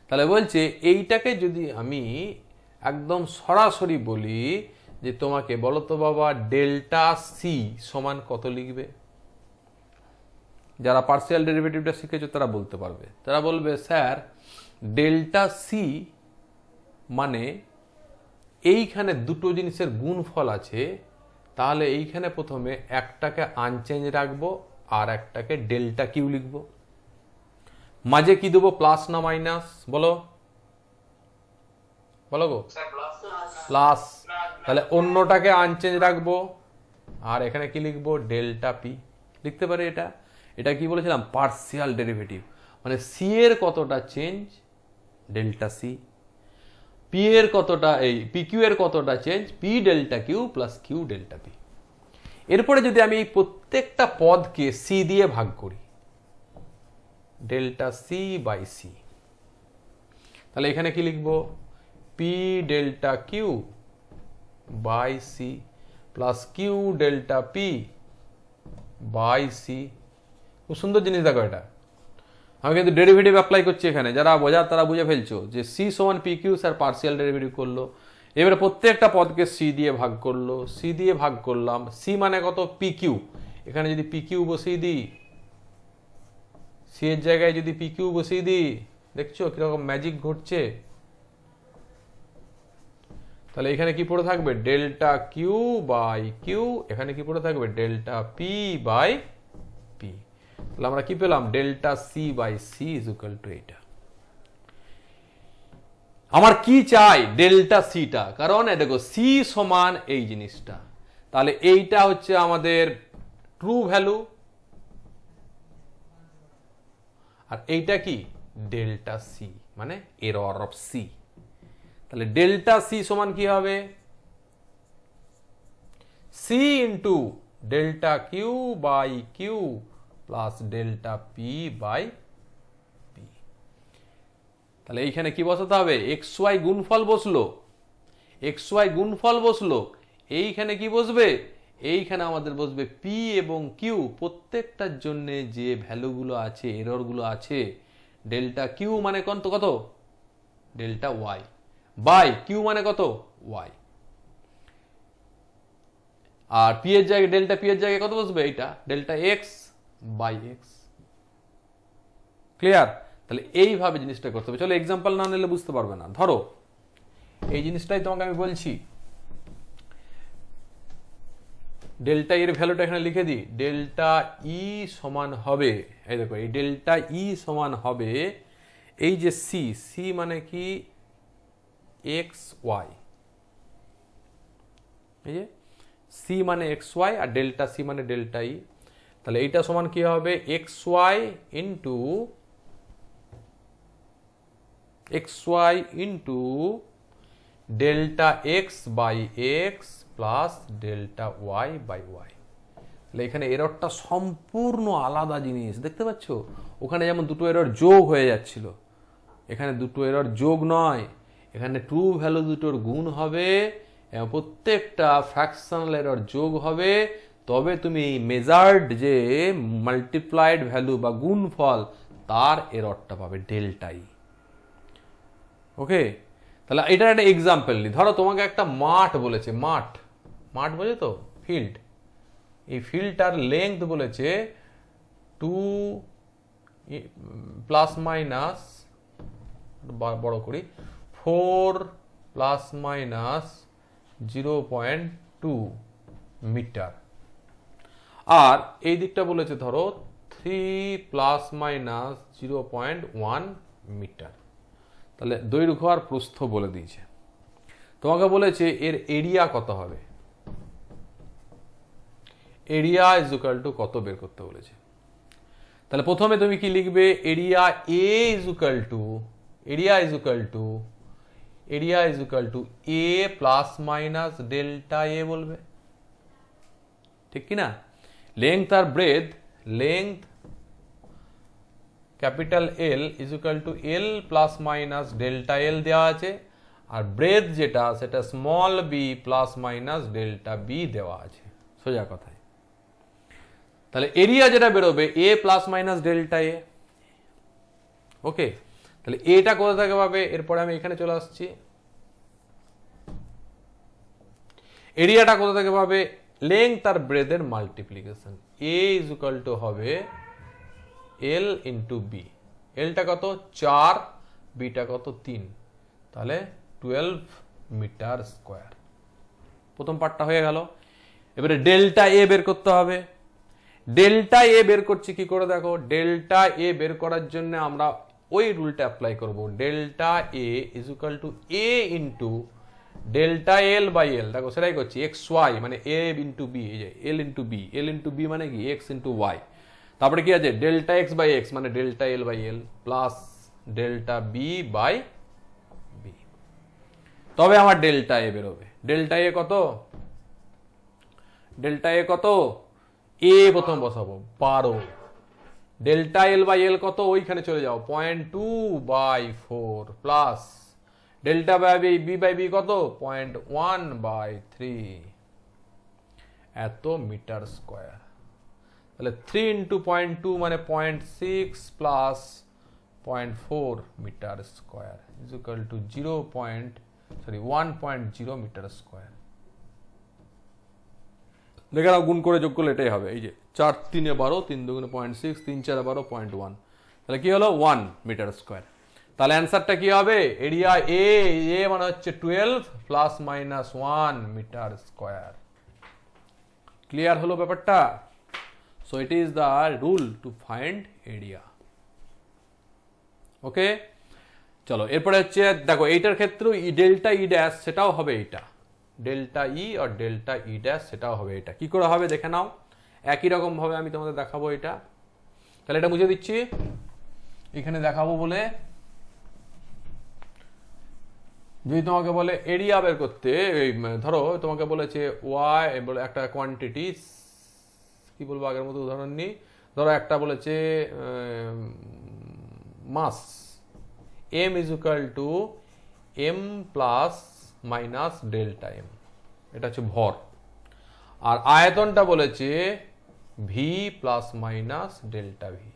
তাহলে বলছে এইটাকে যদি আমি একদম সরাসরি বলি যে তোমাকে বলো তো বাবা ডেল্টা সি সমান কত লিখবে, যারা পার্সিয়াল ডেরিভেটিভটা শিখেছো তারা বলতে পারবে, তারা বলবে স্যার ডেল্টা সি মানে এইখানে দুটো জিনিসের গুণফল আছে, তাহলে এইখানে প্রথমে একটাকে আনচেঞ্জ রাখবো আর একটাকে ডেল্টা কিউ লিখবো, মাঝে কি দেবো প্লাস না মাইনাস, বলো বলো গো প্লাস, তাহলে অন্যটাকে আনচেঞ্জ রাখবো আর এখানে কি লিখবো ডেল্টা পি লিখতে পারি। এটা এটা কি বলেছিলাম পার্সিয়াল ডেরিভেটিভ, মানে সি এর কতটা চেঞ্জ ডেল্টা সি, পি এর কতটা এই পি কিউ এর কতটা change P delta Q plus Q delta P. এরপরে যদি আমি এই প্রত্যেকটা পদকে সি দিয়ে ভাগ করি, ডেল্টা সি বাই সি, তাহলে এখানে কি লিখবো P delta Q by C plus Q delta P by C. খুব সুন্দর জিনিস দেখো, এটা আমি কিন্তু ডেরিভেটিভ অ্যাপ্লাই করছি এখানে, যারা বোঝার তারা বুঝে ফেলছো যে সি সমান P Q, sir partial derivative করলো, এবারে প্রত্যেকটা পদকে সি দিয়ে ভাগ করলো, সি দিয়ে ভাগ করলাম, সি মানে কত পি কিউ, এখানে যদি পি কিউ বসিয়ে দিই, সি এর জায়গায় যদি পি কিউ বসিয়ে দিই, দেখছো কিরকম ম্যাজিক ঘটছে, তাহলে এখানে কি পড়ে থাকবে ডেল্টা কিউ বাই কিউ, এখানে কি পড়ে থাকবে ডেল্টা পি বাই পি, তাহলে আমরা কি পেলাম delta C by C is equal to এটা। আমার কি চাই ডেল্টা সিটা, কারণ দেখো সি সমান এই জিনিসটা, তাহলে এইটা হচ্ছে আমাদের ট্রু ভ্যালু আর এইটা কি ডেল্টা সি মানে এরর অফ সি। তাহলে ডেল্টা সি সমান কি হবে C into delta Q by Q plus delta P by P. তাহলে এইখানে কি বসাতে হবে এক্স ওয়াই গুণফল বসলো, এক্স ওয়াই গুণফল বসলো, এইখানে কি বসবে এইখানে আমাদের বসবে পি এবং কিউ, প্রত্যেকটার জন্য যে ভ্যালুগুলো আছে এররগুলো আছে, ডেল্টা কিউ মানে কত কত ডেল্টা ওয়াই বাই কিউ মানে কত ওয়াই, আর পি এর জায়গায় ডেল্টা পি এর জায়গায় কত বসবে এইটা delta X by X. Clear? তাহলে এইভাবে জিনিসটা করতে হবে। চলো এক্সাম্পল না নিলে বুঝতে পারবে না। ধরো এই জিনিসটাই তোমাকে আমি বলছি, ডেল্টা এর ভ্যালুটা এখানে লিখে দিই, ডেল্টা ই সমান হবে, এই দেখো এই ডেল্টা ই সমান হবে এই যে সি, সি মানে কি এক্স ওয়াই, এই যে সি মানে এক্স ওয়াই আর ডেল্টা সি মানে ডেল্টা ই, তাহলে এইটা সমান কি হবে X Y into delta X by X plus delta Y by Y. তাহলে এখানে এররটা সম্পূর্ণ আলাদা জিনিস, দেখতে পাচ্ছ? ওখানে যেমন দুটো এরর যোগ হয়ে যাচ্ছিল, এখানে দুটো এরর যোগ নয়, এখানে ট্রু ভ্যালু দুটোর গুণ হবে এবং প্রত্যেকটা ফ্র্যাকশনাল এরর যোগ হবে, তবে তুমি মেজার্ড যে মাল্টিপ্লাইড ভ্যালু বা গুণফল তার এররটা পাবে ডেল্টা ই। ওকে, তাহলে এটার একটা এক্সাম্পল নি। ধরো তোমাকে একটা মাঠ বলেছে, মাঠ মাঠ বোঝো তো, ফিল্ড। এই ফিল্ডটার লেন্থ বলেছে 2 প্লাস মাইনাস, বড় করি, 4 প্লাস মাইনাস 0.2 মিটার। আর এই দিকটা বলেছে ধরো 3 প্লাস মাইনাস 0.1 মিটার। তাহলে দৈর্ঘ্য আর প্রস্থ বলে দিয়েছে। তোমাকে বলেছে এর এরিয়া কত হবে, এরিয়া ইজ ইকুয়াল টু কত বের করতে বলেছে। তাহলে প্রথমে তুমি কি লিখবে, area A is equal to, area is equal to, area is equal to A plus minus delta A বলবে, ঠিক কি না? লেংথ আর breadth, length capital L is equal to L plus minus delta L দেওয়া আছে, আর breadth যেটা সেটা small B plus minus delta B দেওয়া আছে, সোজা কথায়। তাহলে এরিয়া যেটা বেরোবে A plus minus delta A. Okay, তাহলে এটা কোথা থেকে পাবে, এরপরে আমি এখানে চলে আসছি। এরিয়াটা কোথা থেকে পাবে, লেংথ আর ব্রেথের multiplication, a is equal to হবে এল ইন্টু বি। এলটা কত 4, বিটা কত 3, তাহলে 12 মিটার স্কোয়ার। প্রথম পার্টটা হয়ে গেল। এবারে ডেল্টা এ বের করতে হবে। ডেল্টা এ বের করছি কি করে দেখো, ডেল্টা এ বের করার জন্য আমরা ওই রুলটা অ্যাপ্লাই করব, delta A is equal to A into delta L by L. দেখো সেটাই করছি, এক্স ওয়াই মানে এ ইন্টু বি, এই যে L into B, L into B মানে কি এক্স ইন্টু ওয়াই। তারপরে কি আছে, ডেল্টা এক্স বাই এক্স মানে delta L by L plus delta B by B. তবে আমার ডেল্টা এ বেরোবে। ডেল্টা এ কত, ডেল্টা এ কত, এ প্রথম বসাবো 12, ডেল্টা এল বাই এল কত, ওইখানে চলে যাও 0.2/4 plus delta by B by B কত 0.1/3, এত মিটার স্কোয়ার। তাহলে 3 ইন্টু 0.2 মানে 0.6 plus 0.4 metre square is equal to 1.0 metre square. দেখে নাও, গুণ করে যোগ করলে এটাই হবে। এই যে 4 3 12, 3 2 0.6, 3 4 12, 0.1, তাহলে কি হলো 1 মিটার স্কোয়ার। তাহলে অ্যান্সারটা কি হবে, এরিয়া এ, এ মানে হচ্ছে 12 plus minus 1 metre square. Clear হলো ব্যাপারটা? So it is the rule to find area. Okay, চলো এরপরে হচ্ছে দেখো, এইটার ক্ষেত্রে ডেল্টা ই ড্যাশ সেটাও হবে এইটা, ডেল্টা ই আর ডেল্টা ই ড্যাশ সেটাও হবে এটা। কি করে হবে দেখে নাও, একই রকম ভাবে আমি তোমাদের দেখাবো এটা। তাহলে এটা মুছে দিচ্ছি, এখানে দেখাবো বলে। যদি তোমাকে বলে এরিয়া বের করতে, ধরো তোমাকে বলেছে ওয়াই বলে একটা কোয়ান্টিটি, কি বলবো আগের মতো উদাহরণ নিই, ধরো একটা বলেছে mass, m is equal to m plus minus delta m, এটা হচ্ছে ভর। আর আয়তনটা বলেছে v plus minus delta v.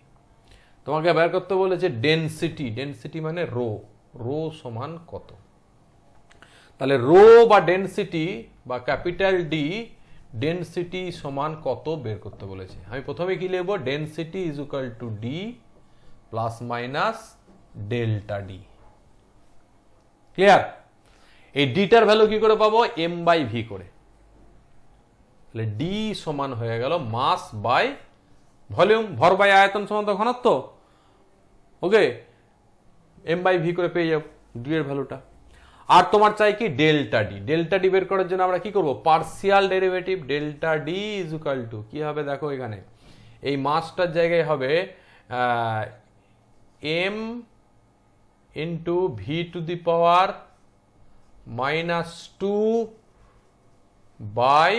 তোমাকে বের করতে বলেছে ডেনসিটি, ডেনসিটি মানে রো, রো সমান কত। তাহলে রো বা ডেনসিটি বা ক্যাপিটাল ডি, ডেনসিটি সমান কত বের করতে বলেছে। আমি প্রথমে কি লিখবো, density is equal to D plus minus delta D. Clear? এই ডিটার ভ্যালু কি করে পাবো, এম বাই ভি করে। তাহলে ডি সমান হয়ে গেল মাস বাই ভলিউম, ভর বাই আয়তন সমান তো ঘনত্ব। ওকে, এম বাই ভি করে পেয়ে যাবো ডি এর ভ্যালুটা। আর তোমার চাই কি ডেল্টা ডি, ডেল্টা ডি বের করার জন্য আমরা কি করব, partial derivative. Delta D is equal to কি হবে দেখো, এখানে এই মাসটার জায়গায় হবে M into V to the power -2 by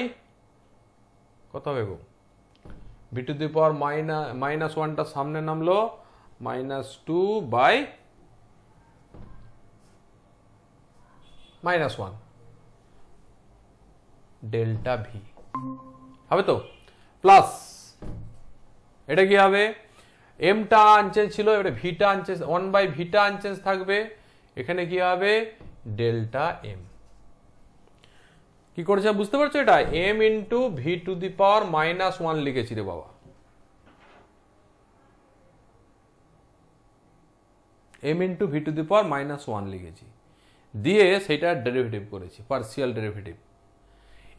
কত হবে গো, ভি টু দি পাওয়ার -1টা সামনে নামলো, -2 বাই -1 ডেল্টা ভি হবে তো, প্লাস এটা কি হবে, এমটা আনচেঞ্জ ছিল, এবারে ভিটা আনচেঞ্জ, 1 বাই ভিটা আনচেঞ্জ থাকবে। এখানে কি হবে, ডেল্টা এম। কি করেছে বুঝতে পারছো? এটা m into V to the power -1 লিখেছি রে বাবা। M into V to the power -1 লিখেছি, দিয়ে সেটার ডেরিভেটিভ করেছি, পার্সিয়াল ডেরিভেটিভ।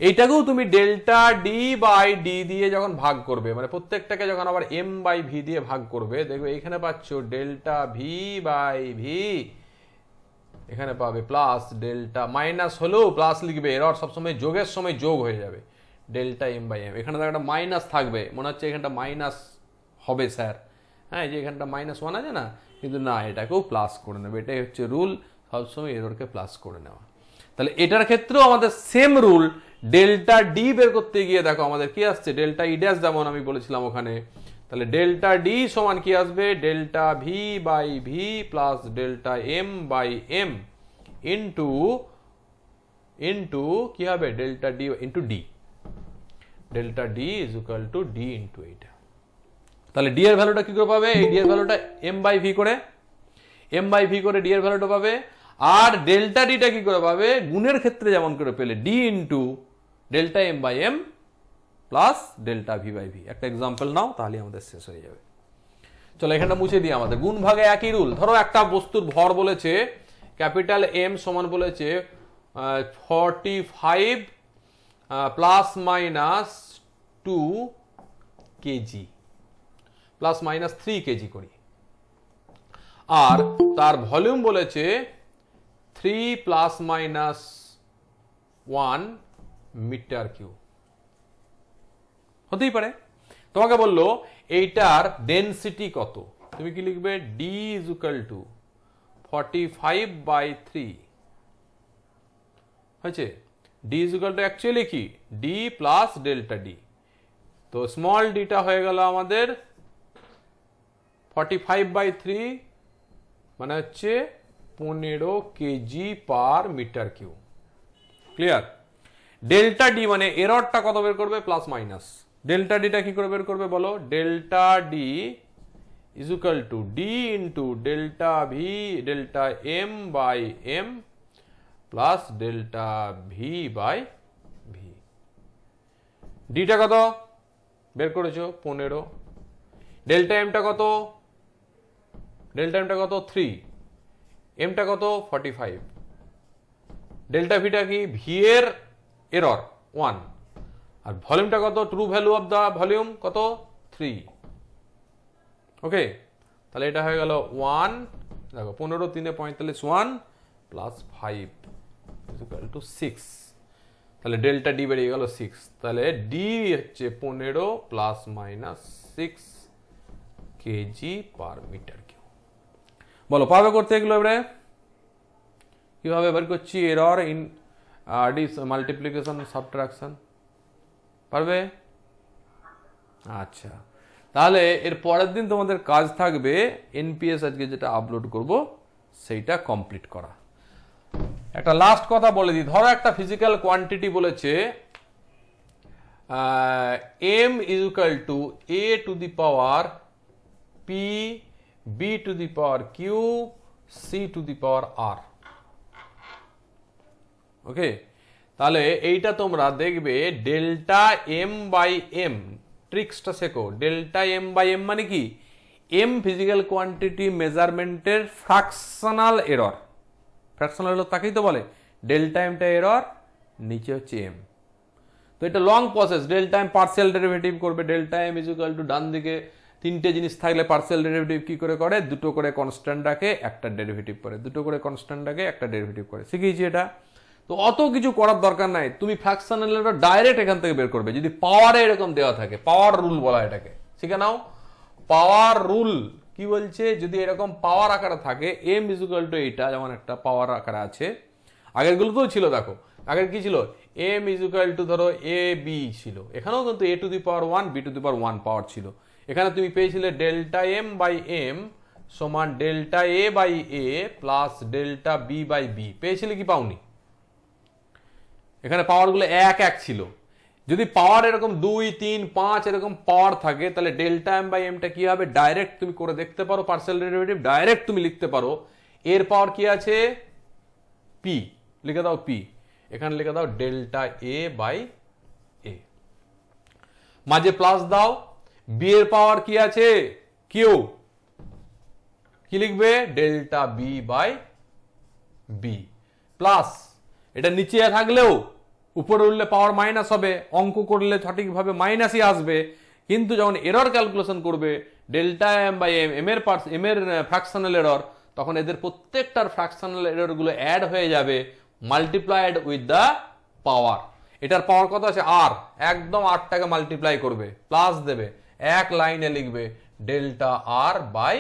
এইটাকেও তুমি ডেল্টা ডি বাই ডি দিয়ে যখন ভাগ করবে, মানে প্রত্যেকটাকে যখন আবার এম বাই ভি দিয়ে ভাগ করবে, দেখবে এখানে পাচ্ছ ডেল্টা ভি বাই ভি, এখানে পাবে প্লাস ডেল্টা, মাইনাস হলেও প্লাস লিখবে, এরর সবসময় যোগের সময় যোগ হয়ে যাবে, ডেল্টা এম বাই এম। এখানে একটা মাইনাস থাকবে, মনে হচ্ছে এখানটা মাইনাস হবে স্যার, হ্যাঁ যে এখানটা -1 আছে না, কিন্তু না, এটাকেও প্লাস করে নেবে। এটাই হচ্ছে রুল, সবসময় এররকে প্লাস করে নেওয়া। তাহলে এটার ক্ষেত্রেও আমাদের সেম রুল, ডেল্টা ডি বের করতে গিয়ে দেখো আমাদের কি আসছে, ডেল্টা ই ড্যাশ যেমন আমি বলেছিলাম ওখানে, তাহলে ডেল্টা ডি সমান কি আসবে, delta V by V plus delta M by M into কি হবে, delta D into D, delta D is equal to D into এইটা। তাহলে ডি এর ভ্যালুটা কি করে পাবে, এই ডি এর ভ্যালুটা এম বাই ভি করে ডি এর ভ্যালুটা পাবে। আর ডেল্টা ডিটা কি করে পাবে, গুণের ক্ষেত্রে যেমন করে পেলে, D into delta M by M plus delta V by V. একটা এক্সাম্পল নাও, তাহলে আমাদের শেষ হয়ে যাবে। চলো এখানটা মুছে দিই। আমাদের গুণ ভাগে একই রুল। ধরো একটা বস্তুর ভর বলেছে ক্যাপিটাল এম সমান বলেছে 45 plus minus 2 KG, plus minus 3 KG করি। আর তার ভলিউম বলেছে 3 প্লাস মাইনাস 1 মিটার কিউব। হতেই পারে তোমাকে বললো এইটার ডেনসিটি কত, তুমি কি লিখবে, ডি ইজ ইকুয়াল টু 45/3 হয়েছে। D is equal to actually কি, ডি প্লাস ডেল্টা ডি। তো স্মল ডিটা হয়ে গেল আমাদের 45/3 মানে হচ্ছে 15 KG per metre cube. Clear? Delta D মানে এররটা কত বের করবে, প্লাস মাইনাস। ডেল্টা ডিটা কি করে বের করবে বলো, delta D is equal to D into delta v delta M by M plus delta V by v. ডিটা কত বের করেছো 15, ডেল্টা এমটা কত, ডেল্টা এমটা কত 3, এমটা কত 45, ডেল্টা ভিটা কি, ভি এর এরর 1, আর ভলিউমটা কত, true value of the volume কত 3। ওকে, তাহলে এটা হয়ে গেল 1, দেখো 15 3 45 1 প্লাস 5 ইকুয়াল টু 6। তাহলে ডেল্টা ডি বেরিয়ে গেল 6। তাহলে ডি হচ্ছে 15 plus minus 6 KG per metre cube. বলো পাবে করতে এগুলো এবারে কিভাবে বের করছি, এরর ইন মাল্টিপ্লিকেশন সাবট্রাকশন, পারবে? আচ্ছা, তাহলে এর পরের দিন তোমাদের কাজ থাকবে এনপিএস আজকে যেটা আপলোড করব সেইটা কমপ্লিট করা। একটা লাস্ট কথা বলে দিই, ধরো একটা ফিজিক্যাল কোয়ান্টিটি বলেছে m is equal to a to the power p b to the power q c to the power r. Okay, তাহলে এইটা তোমরা দেখবে ডেল্টা এম বাই এম, ট্রিক্সটা শেখো। ডেল্টা এম বাই এম মানে কি, এম ফিজিক্যাল কোয়ান্টিটি মেজারমেন্টের fractional error. Fractional error তাকেই তো বলে, ডেল্টা এমটা এরর, নিচে হচ্ছে এম। তো এটা long process. Delta m partial derivative করবে, delta m is equal to ডান দিকে তিনটে জিনিস থাকলে পার্সিয়াল ডেরিভেটিভ কি করে করে, দুটো করে কনস্ট্যান্ট রাখে একটা ডেরিভেটিভ করে, দুটো করে কনস্ট্যান্ট রাখে একটা ডেরিভেটিভ করে, শিখিয়েছি এটা। তো অত কিছু করার দরকার নাই, তুমি ফ্র্যাকশনাল এরর ডাইরেক্ট এখান থেকে বের করবে যদি পাওয়ারে এরকম দেওয়া থাকে। পাওয়ার রুল বলা এটাকে, শিখে নাও। পাওয়ার রুল কি বলছে, যদি এরকম পাওয়ার আকারে থাকে, এম ইজ ইকুয়াল টু এইটা যেমন একটা পাওয়ার আকারে আছে, আগের গুলোতেও ছিল, দেখো আগের কি ছিল, এম ইজ ইকুয়াল টু ধরো এ বি ছিল, এখানেও কিন্তু a to the power 1 b to the power 1 power ছিল। এখানে তুমি পেয়েছিলে ডেল্টা এম বাই এম সমান delta a by a plus delta B by b, পেয়েছিলে কি পাওনি? এখানে পাওয়ারগুলো এক এক ছিল। যদি পাওয়ার এরকম 2 3 5 এরকম পাওয়ার থাকে, তাহলে ডেল্টা এম বাই এমটা কি হবে, ডাইরেক্ট তুমি করে দেখতে পারো, পার্সিয়াল ডেরিভেটিভ ডাইরেক্ট তুমি লিখতে পারো। এর পাওয়ার কি আছে পি, লিখে দাও পি, এখানে লিখে দাও ডেল্টা এ বাই এ, মাঝে প্লাস দাও, বি এর পাওয়ার কি আছে কিউ, কি লিখবে delta B by B, plus এটা নিচে থাকলেও উপরে উঠলে পাওয়ার মাইনাস হবে, অঙ্ক করলে সঠিকভাবে মাইনাসই আসবে, কিন্তু যখন এরর ক্যালকুলেশন করবে delta M by M, M এর ফ্র্যাকশনাল এরর, তখন এদের প্রত্যেকটার ফ্র্যাকশনাল এরর গুলো অ্যাড হয়ে যাবে মাল্টিপ্লাইড উইথ দ্য পাওয়ার। এটার পাওয়ার কত আছে আর, একদম 8টাকে মাল্টিপ্লাই করবে, প্লাস দেবে, এক লাইনে লিখবে delta R by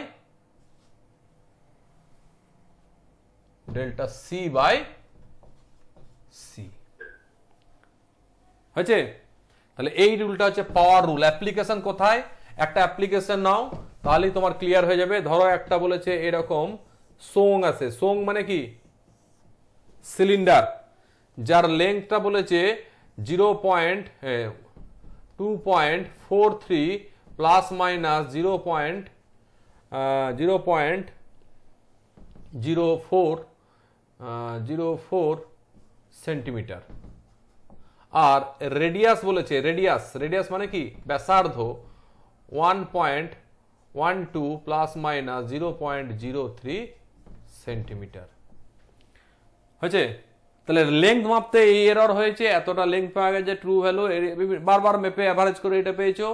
delta C by C, হয়েছে? তাহলে এই রুলটা হচ্ছে পাওয়ার রুল। অ্যাপ্লিকেশন কোথায়? একটা অ্যাপ্লিকেশন নাও, তাহলেই তোমার ক্লিয়ার হয়ে যাবে। ধরো একটা বলেছে এরকম সোং আছে, সোং মানে কি সিলিন্ডার, যার লেংথটা বলেছে 0.2.43 প্লাস মাইনাস 0.04 সেন্টিমিটার। আর রেডিয়াস বলেছে, রেডিয়াস মানে কি ব্যাসার্ধ 1.12 প্লাস মাইনাস 0.03 সেন্টিমিটার, হয়েছে? তাহলে লেংথ মাপতে এই এরর হয়েছে, এতটা লেংথ পাওয়া গেছে, ট্রু ভ্যালু বারবার মেপে অ্যাভারেজ করে এটা পেয়েছো,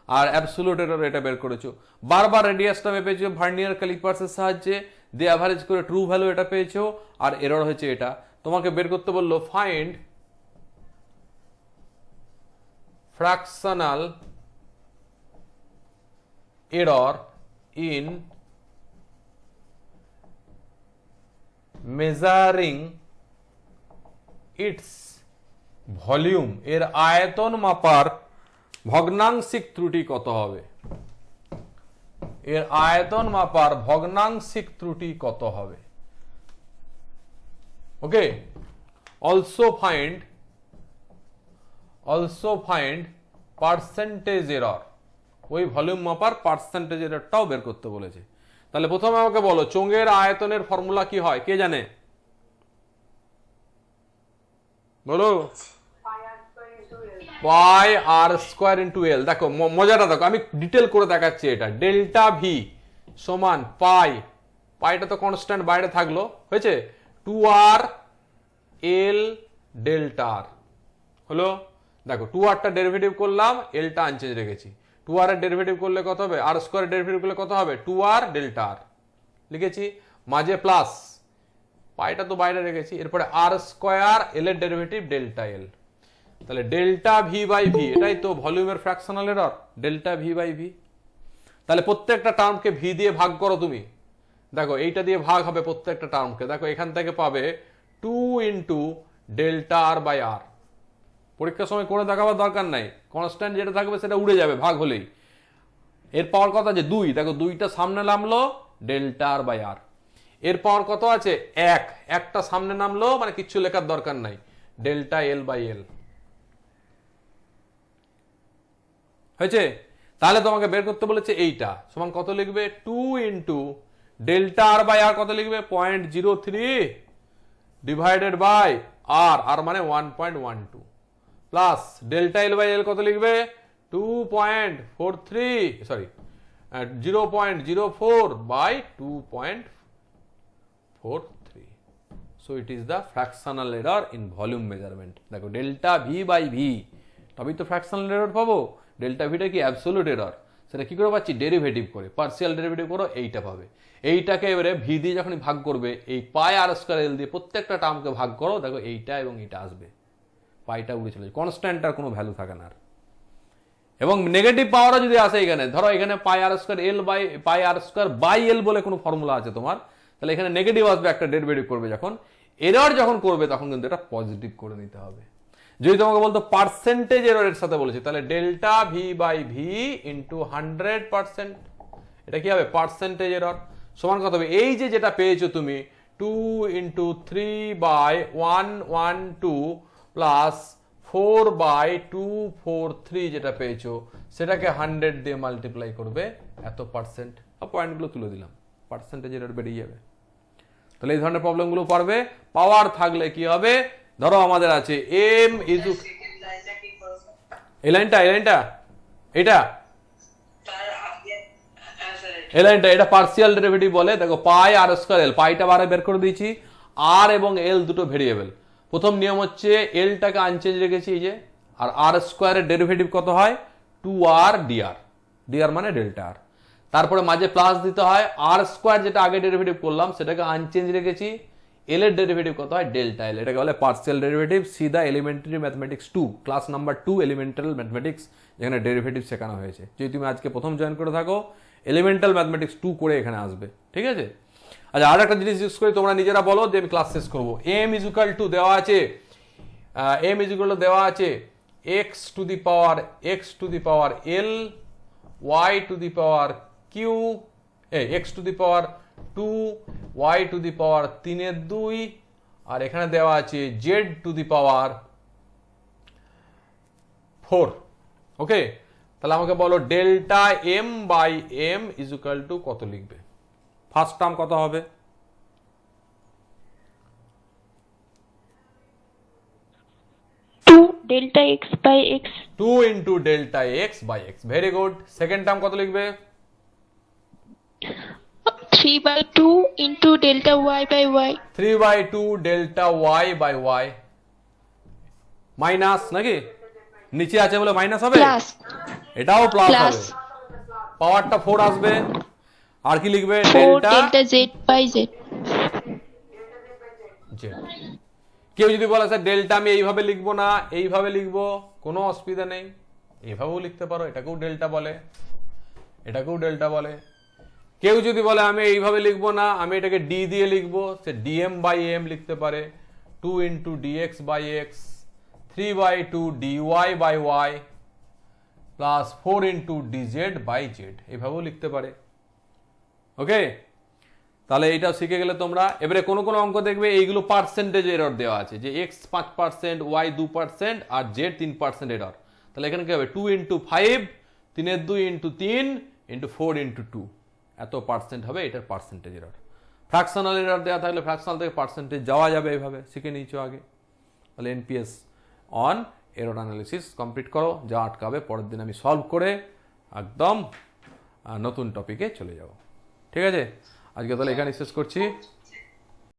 আর অ্যাবসোলুট এরর এটা বের করেছো, বারবার রেডিয়াসটা মেপেছো ভার্নিয়ার ক্যালিপার্সের সাহায্যে, দিয়ে অ্যাভারেজ করে ট্রু ভ্যালু এটা পেয়েছো, আর এরর হয়েছে এটা। তোমাকে বের করতে বললো find fractional error in measuring its volume, এর আয়তন মাপার ভগ্নাংশিক ত্রুটি কত হবে, এর আয়তন মাপার ভগ্নাংশিক ত্রুটি কত হবে। ওকে, অলসো ফাইন্ড পার্সেন্টেজ এরর, ওই ভলিউম মাপার পার্সেন্টেজ এররটাও বের করতে বলেছে। তাহলে প্রথমে আমাকে বলো চোঙের আয়তনের ফর্মুলা কি হয়, কে জানে? বলো। পাই আর স্কোয়ার ইন্টু এল। দেখো মজাটা দেখো, আমি ডিটেল করে দেখাচ্ছি এটা। ডেল্টা ভি সমান পাইটা তো কনস্ট্যান্ট বাইরে থাকলো, হয়েছে, 2r এল ডেল্টা আর হলো। দেখো 2rটা ডেরিভেটিভ করলাম, এলটা আনচেঞ্জ রেখেছি। 2r এর ডেরিভেটিভ করলে কত হবে, আর স্কোয়ারের ডেরিভেটিভ করলে কত হবে, 2r ডেল্টা আর লিখেছি, মাঝে প্লাস, পাইটা তো বাইরে রেখেছি, এরপরে আর স্কোয়ার এল এর ডেরিভেটিভ ডেল্টা এল। তাহলে ডেল্টা ভি বাই ভি, এটাই তো ভলিউমের fractional error, delta V by V. তাহলে প্রত্যেকটা টার্মকে ভি দিয়ে ভাগ করো তুমি, দেখো এইটা দিয়ে ভাগ হবে প্রত্যেকটা টার্মকে। দেখো এখান থেকে পাবে 2 ইন্টু ডেল্টা আর বাই আর। পরীক্ষার সময় করে দেখাবার দরকার নাই, কনস্ট্যান্ট যেটা থাকবে সেটা উড়ে যাবে ভাগ হলেই। এর পাওয়ার কত আছে 2, দেখো 2টা সামনে নামলো ডেল্টা আর বাই আর। এর পাওয়ার কত আছে 1, একটা সামনে নামলো মানে কিচ্ছু লেখার দরকার নাই, ডেল্টা এল বাই এল, হয়েছে? তাহলে তোমাকে বের করতে বলেছে এইটা সমান কত লিখবে, 2 into delta R by R কত লিখবে, 0.03 ডিভাইডেড বাই আর মানে 1.12 plus delta L by L কত লিখবে, 0.04 by 2.43। So it is the fractional error in volume measurement. দেখো ডেল্টা ভি বাই ভি, তবেই তো ফ্র্যাকশনাল এরর পাবো। ডেল্টা ভিটা কি অ্যাবসোলুট এরর, সেটা কি করে পাচ্ছি, ডেরিভেটিভ করে, পার্সিয়াল ডেরিভেটিভ করো, এইটা পাবে। এইটাকে এবারে ভি দিয়ে যখনই ভাগ করবে, এই পাই আর স্কয়ার এল দিয়ে প্রত্যেকটা টার্মকে ভাগ করো, দেখো এইটা এবং এইটা আসবে, পাইটা উড়ে চলে যায়, কনস্ট্যান্টটার কোনো ভ্যালু থাকে না। এবং নেগেটিভ পাওয়ারও যদি আসে এখানে, ধরো এখানে pi r square l by pi r square by l বলে কোনো ফর্মুলা আছে তোমার, তাহলে এখানে নেগেটিভ আসবে, একটা ডেরিভেটিভ করবে যখন, এরর যখন করবে তখন কিন্তু এটা পজিটিভ করে নিতে হবে। যদি তোমাকে বলতো পার্সেন্টেজ এররের সাথে বলেছি, তাহলে delta V by V into 100%, এটা কি হবে পার্সেন্টেজ এরর, সমান কত হবে, এই যে যেটা পেয়েছো তুমি 2 ইন্টু 3 বাই 112 প্লাস 4 বাই 243 যেটা পেয়েছো, সেটাকে 100 দিয়ে মাল্টিপ্লাই করবে, এত পার্সেন্ট, পয়েন্টগুলো তুলে দিলাম, পার্সেন্টেজ এরর বেরিয়ে যাবে। তাহলে এই ধরনের প্রবলেমগুলো পারবে। পাওয়ার থাকলে কি হবে, ধরো আমাদের আছে এম ইজ এই লাইনটা এটা এই লাইনটা, এটা পার্সিয়াল ডেরিভেটিভ বলে। দেখো পাই আর স্কয়ার এল, পাইটা বারে বের করে দিয়েছি, আর এবং এল দুটো ভেরিয়েবল। প্রথম নিয়ম হচ্ছে এলটাকে আনচেঞ্জ রেখেছি এই যে, আর আর স্কয়ারের ডেরিভেটিভ কত হয় 2r dr, dr মানে ডেল্টা আর। তারপরে মাঝে প্লাস দিতে হয়, আর স্কয়ার যেটা আগে ডেরিভেটিভ করলাম সেটাকে আনচেঞ্জ রেখেছি, এল এর ডেরিভেটিভ কত হয় ডেল্টা এল, এটাকে বলে পার্সিয়াল ডেরিভেটিভ। সিধা elementary mathematics 2 class number 2 elemental mathematics, যেখানে ডেরিভেটিভ শেখানো হয়েছে। যদি তুমি আজকে প্রথম জয়েন করে থাকো, এলিমেন্টাল ম্যাথমেটিক্স 2 করে এখানে আসবে, ঠিক আছে। আচ্ছা, আর একটা জিনিস ইউজ করে তোমরা নিজেরা বলো, যে আমি ক্লাস শেষ করবো। এম ইজ ইকুয়াল টু দেওয়া আছে, x to the power L, y to the power Q, x to the power 2, y to the power 3/2, আর এখানে দেওয়া আছে জেড টু দি পাওয়ার 4। ওকে, তাহলে আমাকে বলো delta M by M is equal to কত লিখবে? ফার্স্ট টার্ম কত হবে? delta x by x, 2 into delta x by x, very good. Second term কত লিখবে? 3/2 into delta y by y, 3/2 delta y by y, minus নাকি নিচে আছে বলে মাইনাস হবে, plus এটাও প্লাস plus হবে, পাওয়ারটা 4 আসবে। আর কি লিখবে? 4 delta z by z, কেউ যদি বলে স্যার ডেল্টা আমি এইভাবে লিখবো না এইভাবে লিখবো, কোনো অসুবিধা নেই, এইভাবেও লিখতে পারো, এটাকেও ডেল্টা বলে। কেউ যদি বলে আমি এইভাবে লিখবো না, আমি এটাকে ডি দিয়ে লিখবো, সে ডিএম বাই এম লিখতে পারে, 2 into dx by x, 3/2 dy by y plus 4 into dz by z, এইভাবেও লিখতে পারে। ওকে, তাহলে এইটা শিখে গেলে তোমরা। এবারে কোনো অঙ্ক দেখবে এইগুলো পার্সেন্টেজ এরর দেওয়া আছে, যে x 5%, y 2% আর z 3% এরর। তাহলে এখানে কি হবে? 2 into 5, 3/2 into 3 into 4 into 2, এত পার্সেন্ট হবে, এটার পার্সেন্টেজ এরর। ফ্র্যাকশনাল এরর দেওয়া থাকলে ফ্র্যাকশনাল থেকে পার্সেন্টেজ যাওয়া যাবে, এইভাবে শিখে নিয়েছো আগে। তাহলে NPS on error analysis complete করো, যা আটকাবে পরের দিন আমি সলভ করে একদম নতুন টপিকে চলে যাব। ঠিক আছে, আজকে তাহলে এখানে শেষ করছি।